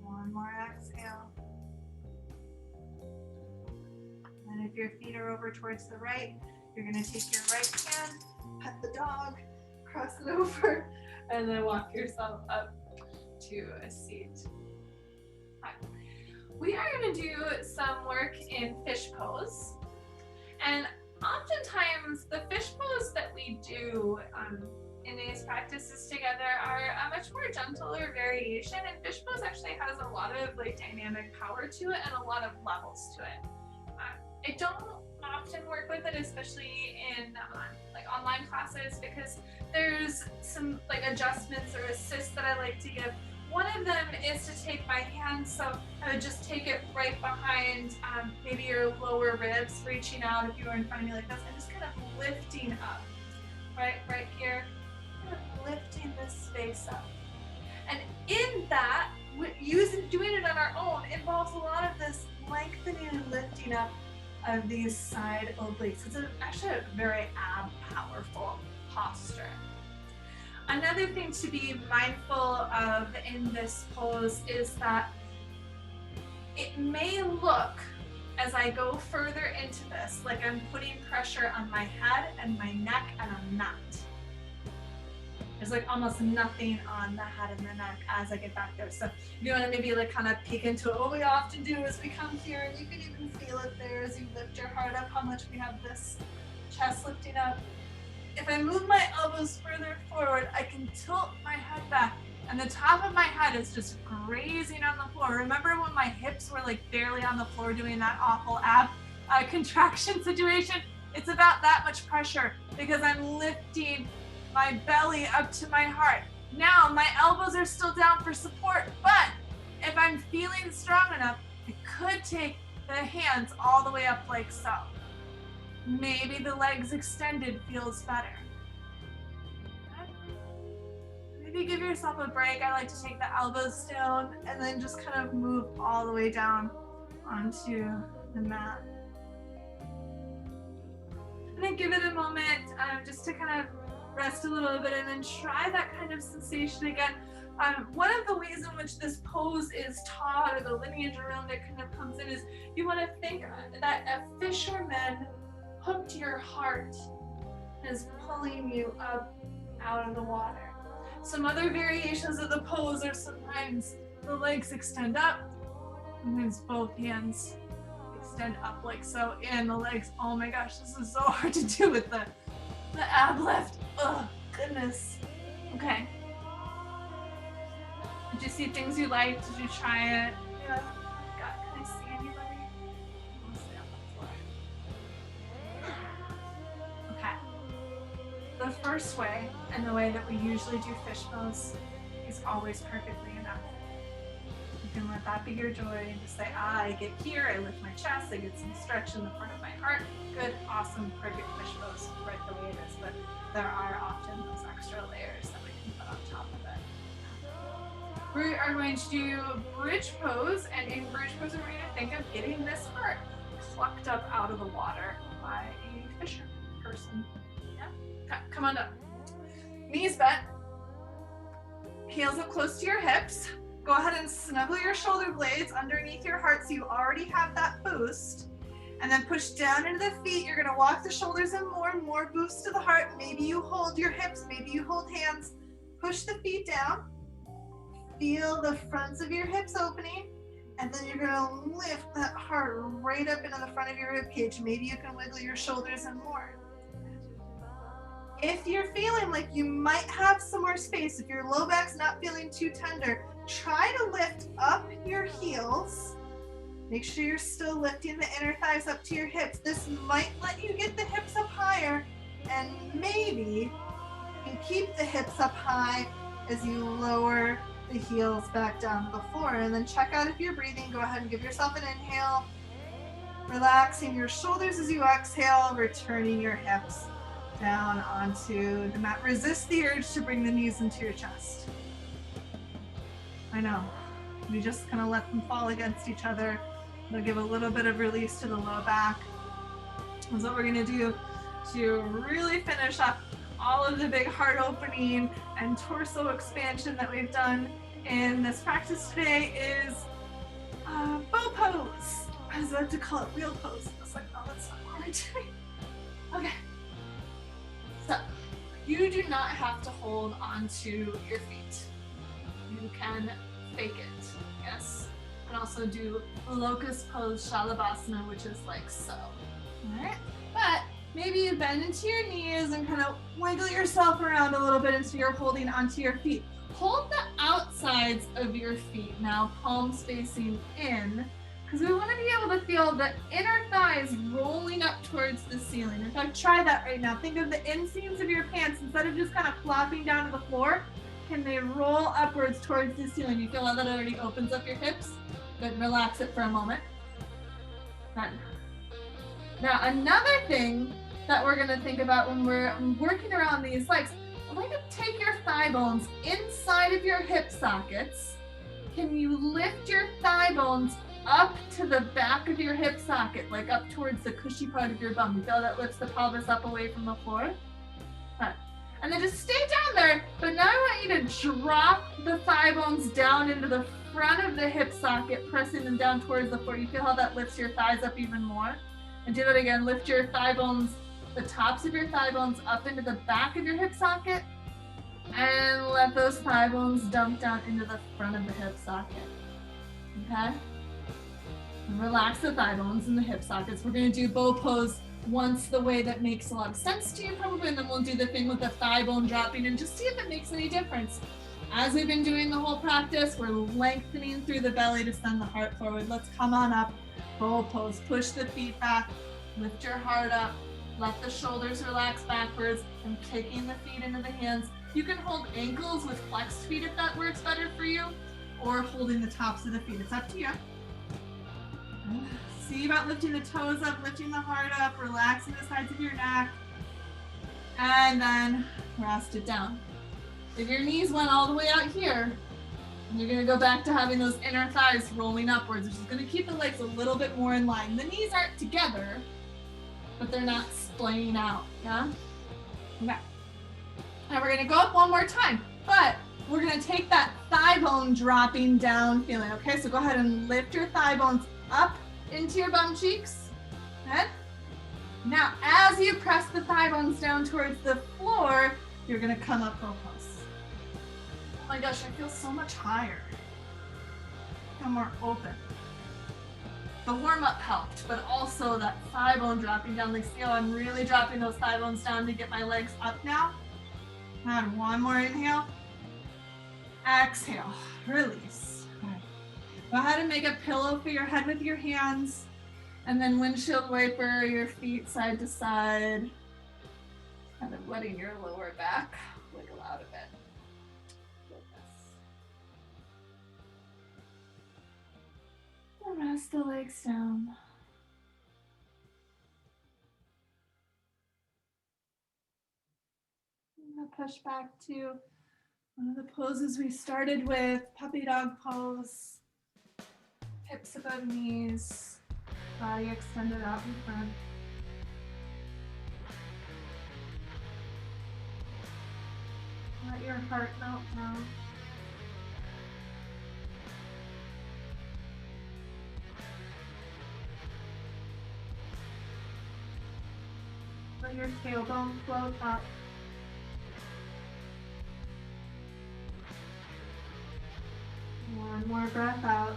Speaker 1: One more exhale. And if your feet are over towards the right, you're going to take your right hand, pet the dog, cross it over, and then walk yourself up to a seat. Right. We are going to do some work in fish pose. And oftentimes the fish pose that we do in these practices together are a much more gentler variation, and fish pose actually has a lot of like dynamic power to it and a lot of levels to it. I don't often work with it, especially in like online classes, because there's some like adjustments or assists that I like to give. One of them is to take my hand, so I would just take it right behind maybe your lower ribs, reaching out if you were in front of me like this, and just kind of lifting up, right here, kind of lifting this space up. And in that, doing it on our own involves a lot of this lengthening and lifting up of these side obliques. It's actually a very ab powerful posture. Another thing to be mindful of in this pose is that it may look, as I go further into this, like I'm putting pressure on my head and my neck, and I'm not. There's like almost nothing on the head and the neck as I get back there. So you want to maybe like kind of peek into it. What we often do is we come here, and you can even feel it there as you lift your heart up, how much we have this chest lifting up. If I move my elbows further forward, I can tilt my head back, and the top of my head is just grazing on the floor. Remember when my hips were like barely on the floor doing that awful ab contraction situation? It's about that much pressure because I'm lifting my belly up to my heart. Now my elbows are still down for support, but if I'm feeling strong enough, I could take the hands all the way up like so. Maybe the legs extended feels better. Okay. Maybe give yourself a break. I like to take the elbows down and then just kind of move all the way down onto the mat. And then give it a moment just to kind of rest a little bit and then try that kind of sensation again. One of the ways in which this pose is taught, or the lineage around it kind of comes in, is you want to think that a fisherman hooked your heart is pulling you up out of the water. Some other variations of the pose are sometimes the legs extend up, sometimes both hands extend up like so, and the legs, oh my gosh, this is so hard to do with the ab lift. Oh, goodness. Okay. Did you see things you liked? Did you try it? Yeah. God, can I see anybody? I want to stay on the floor. Okay. The first way, and the way that we usually do fish pose, is always perfectly enough. You can let that be your joy and just say, I get here, I lift my chest, I get some stretch in the front of my heart. Good, awesome, perfect fish pose right the way it is. But there are often those extra layers that we can put on top of it. We are going to do bridge pose, and in bridge pose we're going to think of getting this heart plucked up out of the water by a fisher person. Yeah? Okay, come on up. Knees bent, heels up close to your hips. Go ahead and snuggle your shoulder blades underneath your heart so you already have that boost. And then push down into the feet. You're gonna walk the shoulders in more boost to the heart. Maybe you hold your hips, maybe you hold hands. Push the feet down. Feel the fronts of your hips opening. And then you're gonna lift that heart right up into the front of your rib cage. Maybe you can wiggle your shoulders in more. If you're feeling like you might have some more space, if your low back's not feeling too tender, try to lift up your heels. Make sure you're still lifting the inner thighs up to your hips. This might let you get the hips up higher, and maybe you keep the hips up high as you lower the heels back down to the floor. And then check out if you're breathing. Go ahead and give yourself an inhale. Relaxing your shoulders as you exhale, returning your hips down onto the mat. Resist the urge to bring the knees into your chest. I know. We just kind of let them fall against each other. They'll give a little bit of release to the low back. That's what we're going to do to really finish up all of the big heart opening and torso expansion that we've done in this practice today is bow pose. I was about to call it wheel pose. I was like, oh, that's not what we're doing. Okay. So, you do not have to hold onto your feet. You can fake it, yes. And also do locust pose shalabhasana, which is like so. All right, but maybe you bend into your knees and kind of wiggle yourself around a little bit until you're holding onto your feet. Hold the outsides of your feet now, palms facing in, because we want to be able to feel the inner thighs rolling up towards the ceiling. In fact, try that right now. Think of the inseams of your pants, instead of just kind of flopping down to the floor, can they roll upwards towards the ceiling? You feel how that already opens up your hips? Good, relax it for a moment. Done. Now, another thing that we're gonna think about when we're working around these legs, I'd like to take your thigh bones inside of your hip sockets. Can you lift your thigh bones up to the back of your hip socket, like up towards the cushy part of your bum? You feel that lifts the pelvis up away from the floor? Good. And then just stay down there, but now I want you to drop the thigh bones down into the front of the hip socket, pressing them down towards the floor. You feel how that lifts your thighs up even more? And do that again. Lift your thigh bones, the tops of your thigh bones up into the back of your hip socket, and let those thigh bones dump down into the front of the hip socket. Okay? And relax the thigh bones and the hip sockets. We're going to do bow pose once the way that makes a lot of sense to you probably, and then we'll do the thing with the thigh bone dropping and just see if it makes any difference. As we've been doing the whole practice, we're lengthening through the belly to send the heart forward. Let's come on up, bow pose, push the feet back, lift your heart up, let the shoulders relax backwards, and kicking the feet into the hands. You can hold ankles with flexed feet if that works better for you, or holding the tops of the feet. It's up to you. See about lifting the toes up, lifting the heart up, relaxing the sides of your neck, and then rest it down. If your knees went all the way out here, you're going to go back to having those inner thighs rolling upwards, which is going to keep the legs a little bit more in line. The knees aren't together, but they're not splaying out, yeah? Okay. And we're going to go up one more time, but we're going to take that thigh bone dropping down feeling, okay? So go ahead and lift your thigh bones up into your bum cheeks. Good. Now, as you press the thigh bones down towards the floor, you're going to come up bow pose. Oh my gosh, I feel so much higher. I'm more open. The warm-up helped, but also that thigh bone dropping down. Like, see how I'm really dropping those thigh bones down to get my legs up now? And one more inhale. Exhale. Release. Okay. Go ahead and make a pillow for your head with your hands, and then windshield wiper your feet side to side, kind of letting your lower back wiggle out a bit. And rest the legs down. I'm gonna push back to one of the poses we started with, puppy dog pose. Hips above knees, body extended out in front. Let your heart melt down. Let your tailbone float up. One more breath out.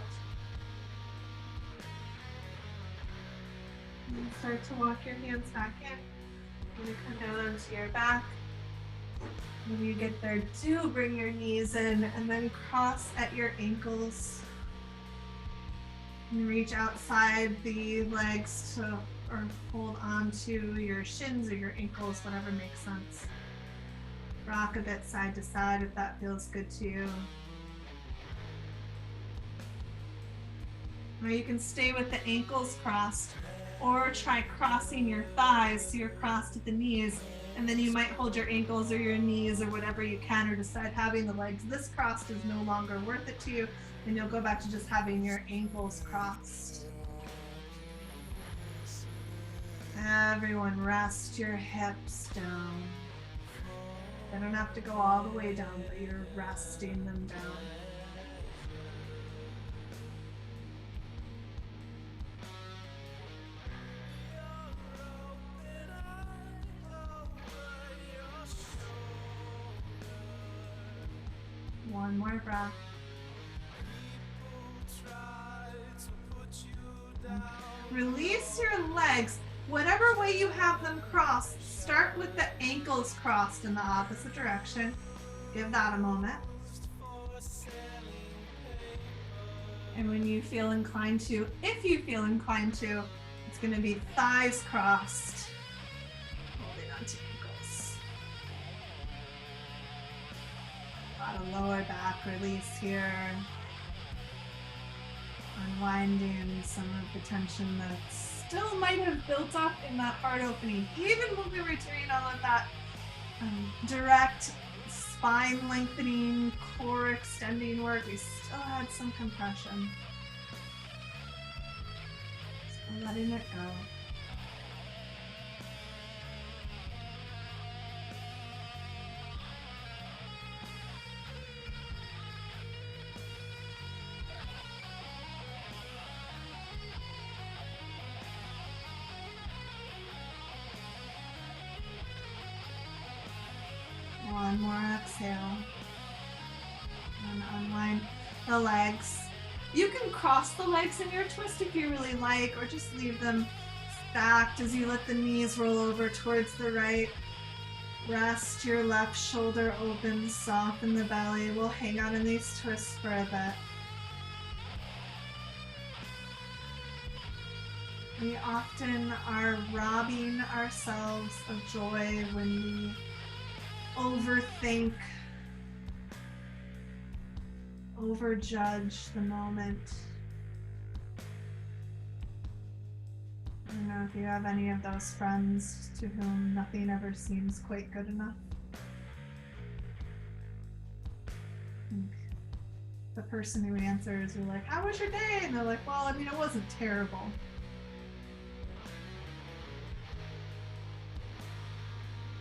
Speaker 1: And start to walk your hands back in. You come down onto your back. When you get there, do bring your knees in and then cross at your ankles. And reach outside the legs to, or hold on to your shins or your ankles, whatever makes sense. Rock a bit side to side if that feels good to you. Or you can stay with the ankles crossed, or try crossing your thighs so you're crossed at the knees, and then you might hold your ankles or your knees or whatever you can, or decide having the legs this crossed is no longer worth it to you, and you'll go back to just having your ankles crossed. Everyone rest your hips down. They don't have to go all the way down, but you're resting them down. One more breath. Release your legs. Whatever way you have them crossed, start with the ankles crossed in the opposite direction. Give that a moment. And when you feel inclined to, if you feel inclined to, it's going to be thighs crossed. Holding onto ankles. A lot of lower back release here. Unwinding some of the tension that still might have built up in that heart opening. Even when we were doing all of that direct spine lengthening, core extending work, we still had some compression. So letting it go. the legs. You can cross the legs in your twist if you really like, or just leave them stacked as you let the knees roll over towards the right. Rest your left shoulder open, soften the belly. We'll hang out in these twists for a bit. We often are robbing ourselves of joy when we overthink, overjudge the moment. I don't know if you have any of those friends to whom nothing ever seems quite good enough. The person who answers, you're like, how was your day? And they're like, well, I mean, it wasn't terrible.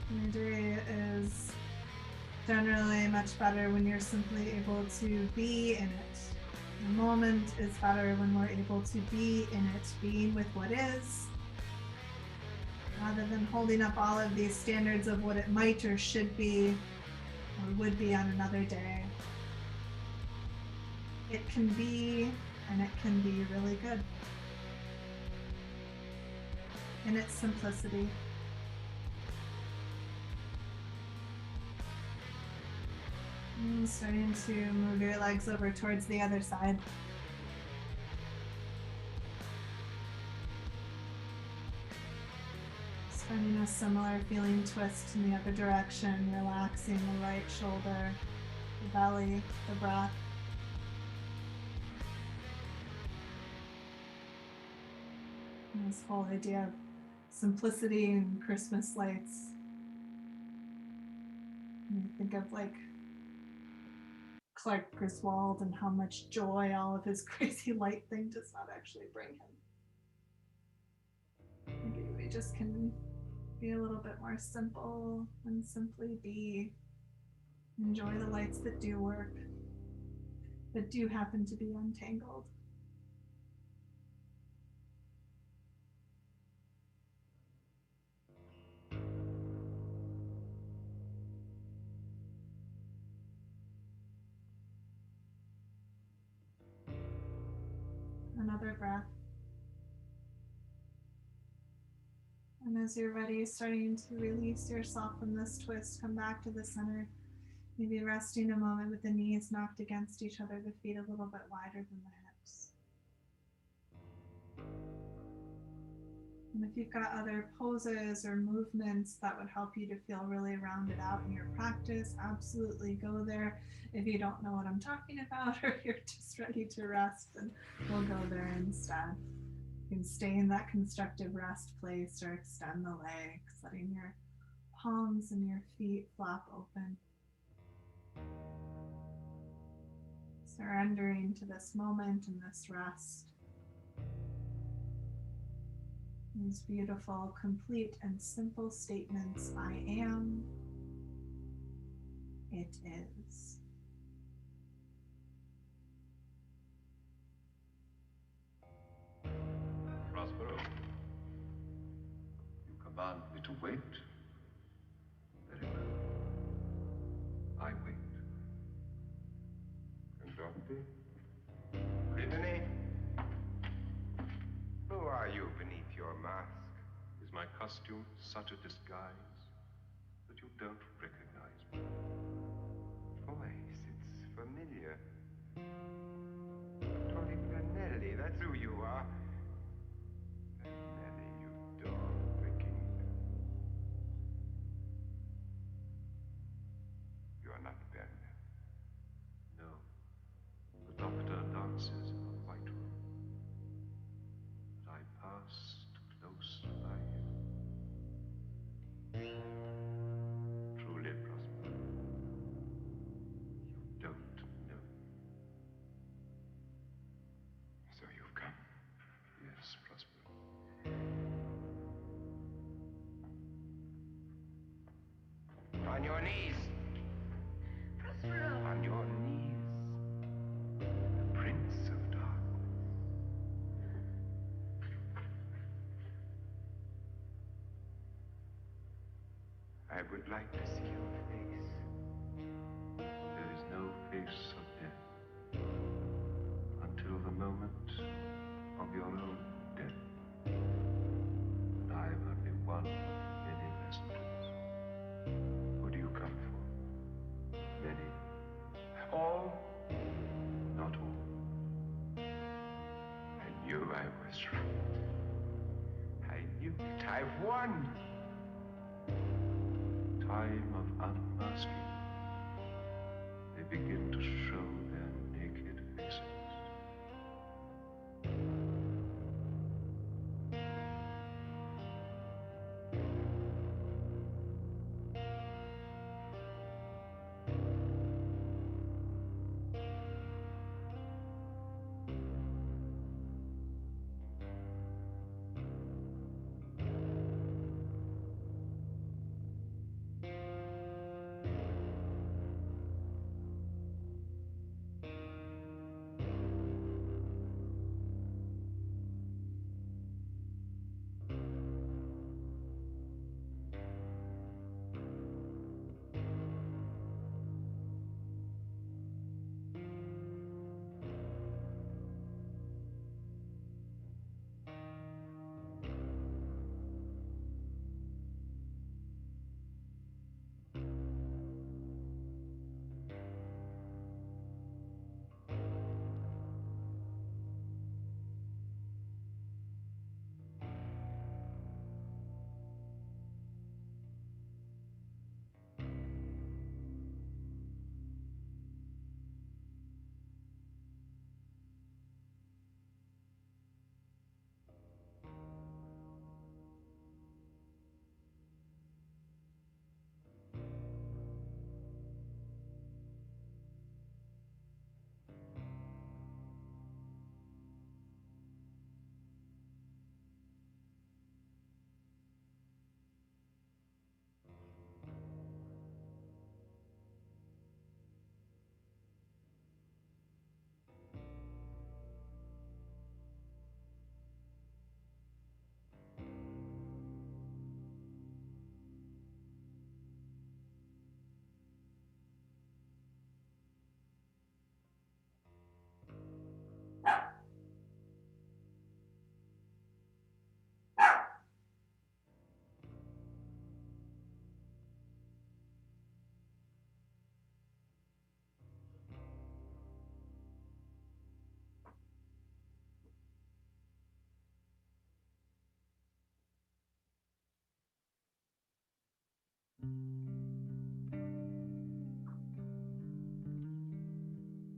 Speaker 1: Your day is generally much better when you're simply able to be in it. The moment is better when we're able to be in it, being with what is, rather than holding up all of these standards of what it might or should be or would be on another day. It can be, and it can be really good in its simplicity. And starting to move your legs over towards the other side. Finding a similar feeling twist in the other direction, relaxing the right shoulder, the belly, the breath. And this whole idea of simplicity and Christmas lights. And you think of like Clark Griswold and how much joy all of his crazy light thing does not actually bring him. Maybe we just can be a little bit more simple and simply be. Enjoy the lights that do work, that do happen to be untangled. Another breath. And as you're ready, starting to release yourself from this twist, come back to the center. Maybe resting a moment with the knees knocked against each other, the feet a little bit wider than the hips. And if you've got other poses or movements that would help you to feel really rounded out in your practice, absolutely go there. If you don't know what I'm talking about or you're just ready to rest, then we'll go there instead. You can stay in that constructive rest place or extend the legs, letting your palms and your feet flap open. Surrendering to this moment and this rest. These beautiful, complete, and simple statements. I am. It is.
Speaker 2: Prospero, you command me to wait. Very well. I wait. Conductor.
Speaker 3: Brittany? Who are you beneath your mask?
Speaker 2: Is my costume such a disguise that you don't recognize me?
Speaker 3: Voice, it's familiar. Tony Fanelli, that's who you are. Fanelli, you dog licking. You are not Ben.
Speaker 2: No. The doctor dances in a white room. But I passed close by him. Truly, Prosper, you don't know.
Speaker 3: So you've come.
Speaker 2: Yes, Prosper.
Speaker 3: On your knees.
Speaker 1: Prospero.
Speaker 3: On your knees. The Prince of Darkness. I would like to see your face.
Speaker 2: There is no face of death. moment of your own death. And I am only one of many messengers. Who do you come for? Many? All? Not all. I knew I was right. I knew it. I've won. Time of unmasking. They begin to show their naked faces.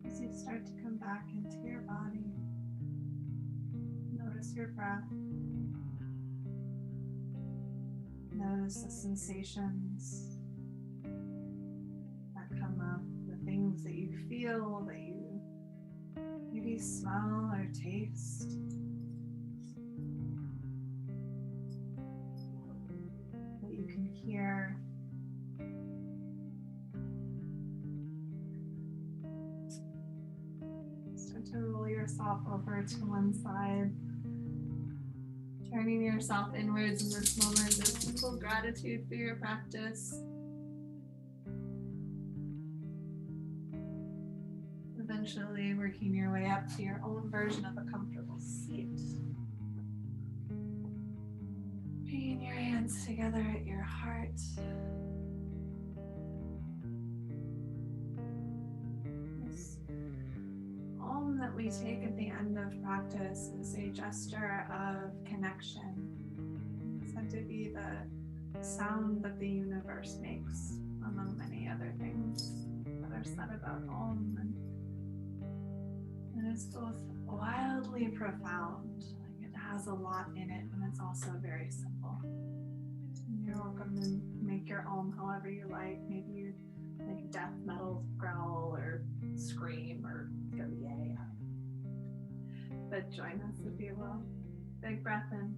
Speaker 1: As you start to come back into your body, notice your breath. Notice the sensations that come up, the things that you feel, that you maybe smell or taste. That you can hear. Start to roll yourself over to one side, turning yourself inwards in this moment of simple gratitude for your practice. Eventually working your way up to your own version of a comfortable seat. Bringing your hands together at your heart. This Om that we take at the end of practice is a gesture of connection. It's meant to be the sound that the universe makes, among many other things that are said about Om. And it's both wildly profound, like it has a lot in it, and it's also very simple. And you're welcome to make your Om however you like. Maybe you like death metal growl or scream or go yay. But join us if you will. Big breath in.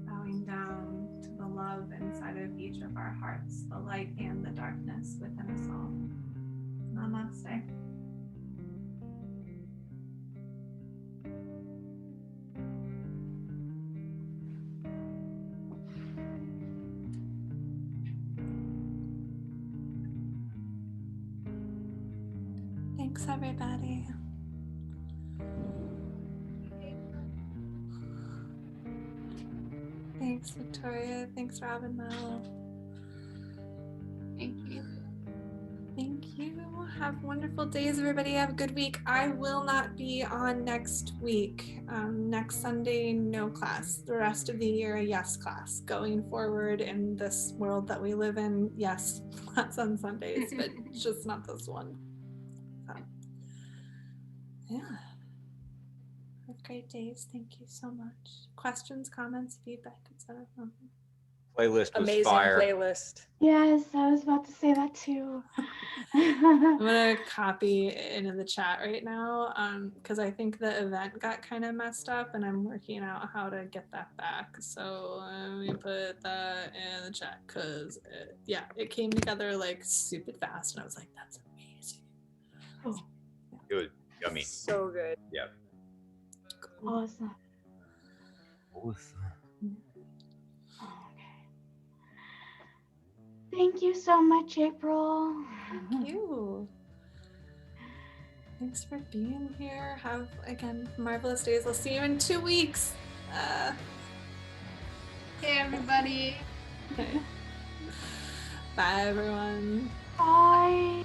Speaker 1: Bowing down to the love inside of each of our hearts, the light and the darkness within us all. Namaste. Thanks, everybody. Thanks, Victoria. Thanks, Robin Mel.
Speaker 4: Thank you.
Speaker 1: Thank you. Have wonderful days, everybody. Have a good week. I will not be on next week. Next Sunday, no class. The rest of the year, a yes class. Going forward in this world that we live in, yes, class on Sundays, but just not this one. So, yeah. Have great days. Thank you so much. Questions, comments, feedback, etc.
Speaker 5: Playlist was
Speaker 6: Amazing
Speaker 5: fire.
Speaker 6: playlist.
Speaker 4: Yes, I was about to say that too.
Speaker 1: I'm gonna copy it into the chat right now because I think the event got kind of messed up and I'm working out how to get that back. So let me put that in the chat because it came together like stupid fast and I was like, that's amazing.
Speaker 4: Oh,
Speaker 5: It was yummy.
Speaker 6: So good.
Speaker 5: Yeah.
Speaker 4: awesome.
Speaker 5: Awesome.
Speaker 4: Okay. Thank you so much, April.
Speaker 1: Thank you. Thanks for being here. Have, again, marvelous days. I'll see you in 2 weeks.
Speaker 4: Hey, everybody.
Speaker 1: Bye, everyone.
Speaker 4: Bye.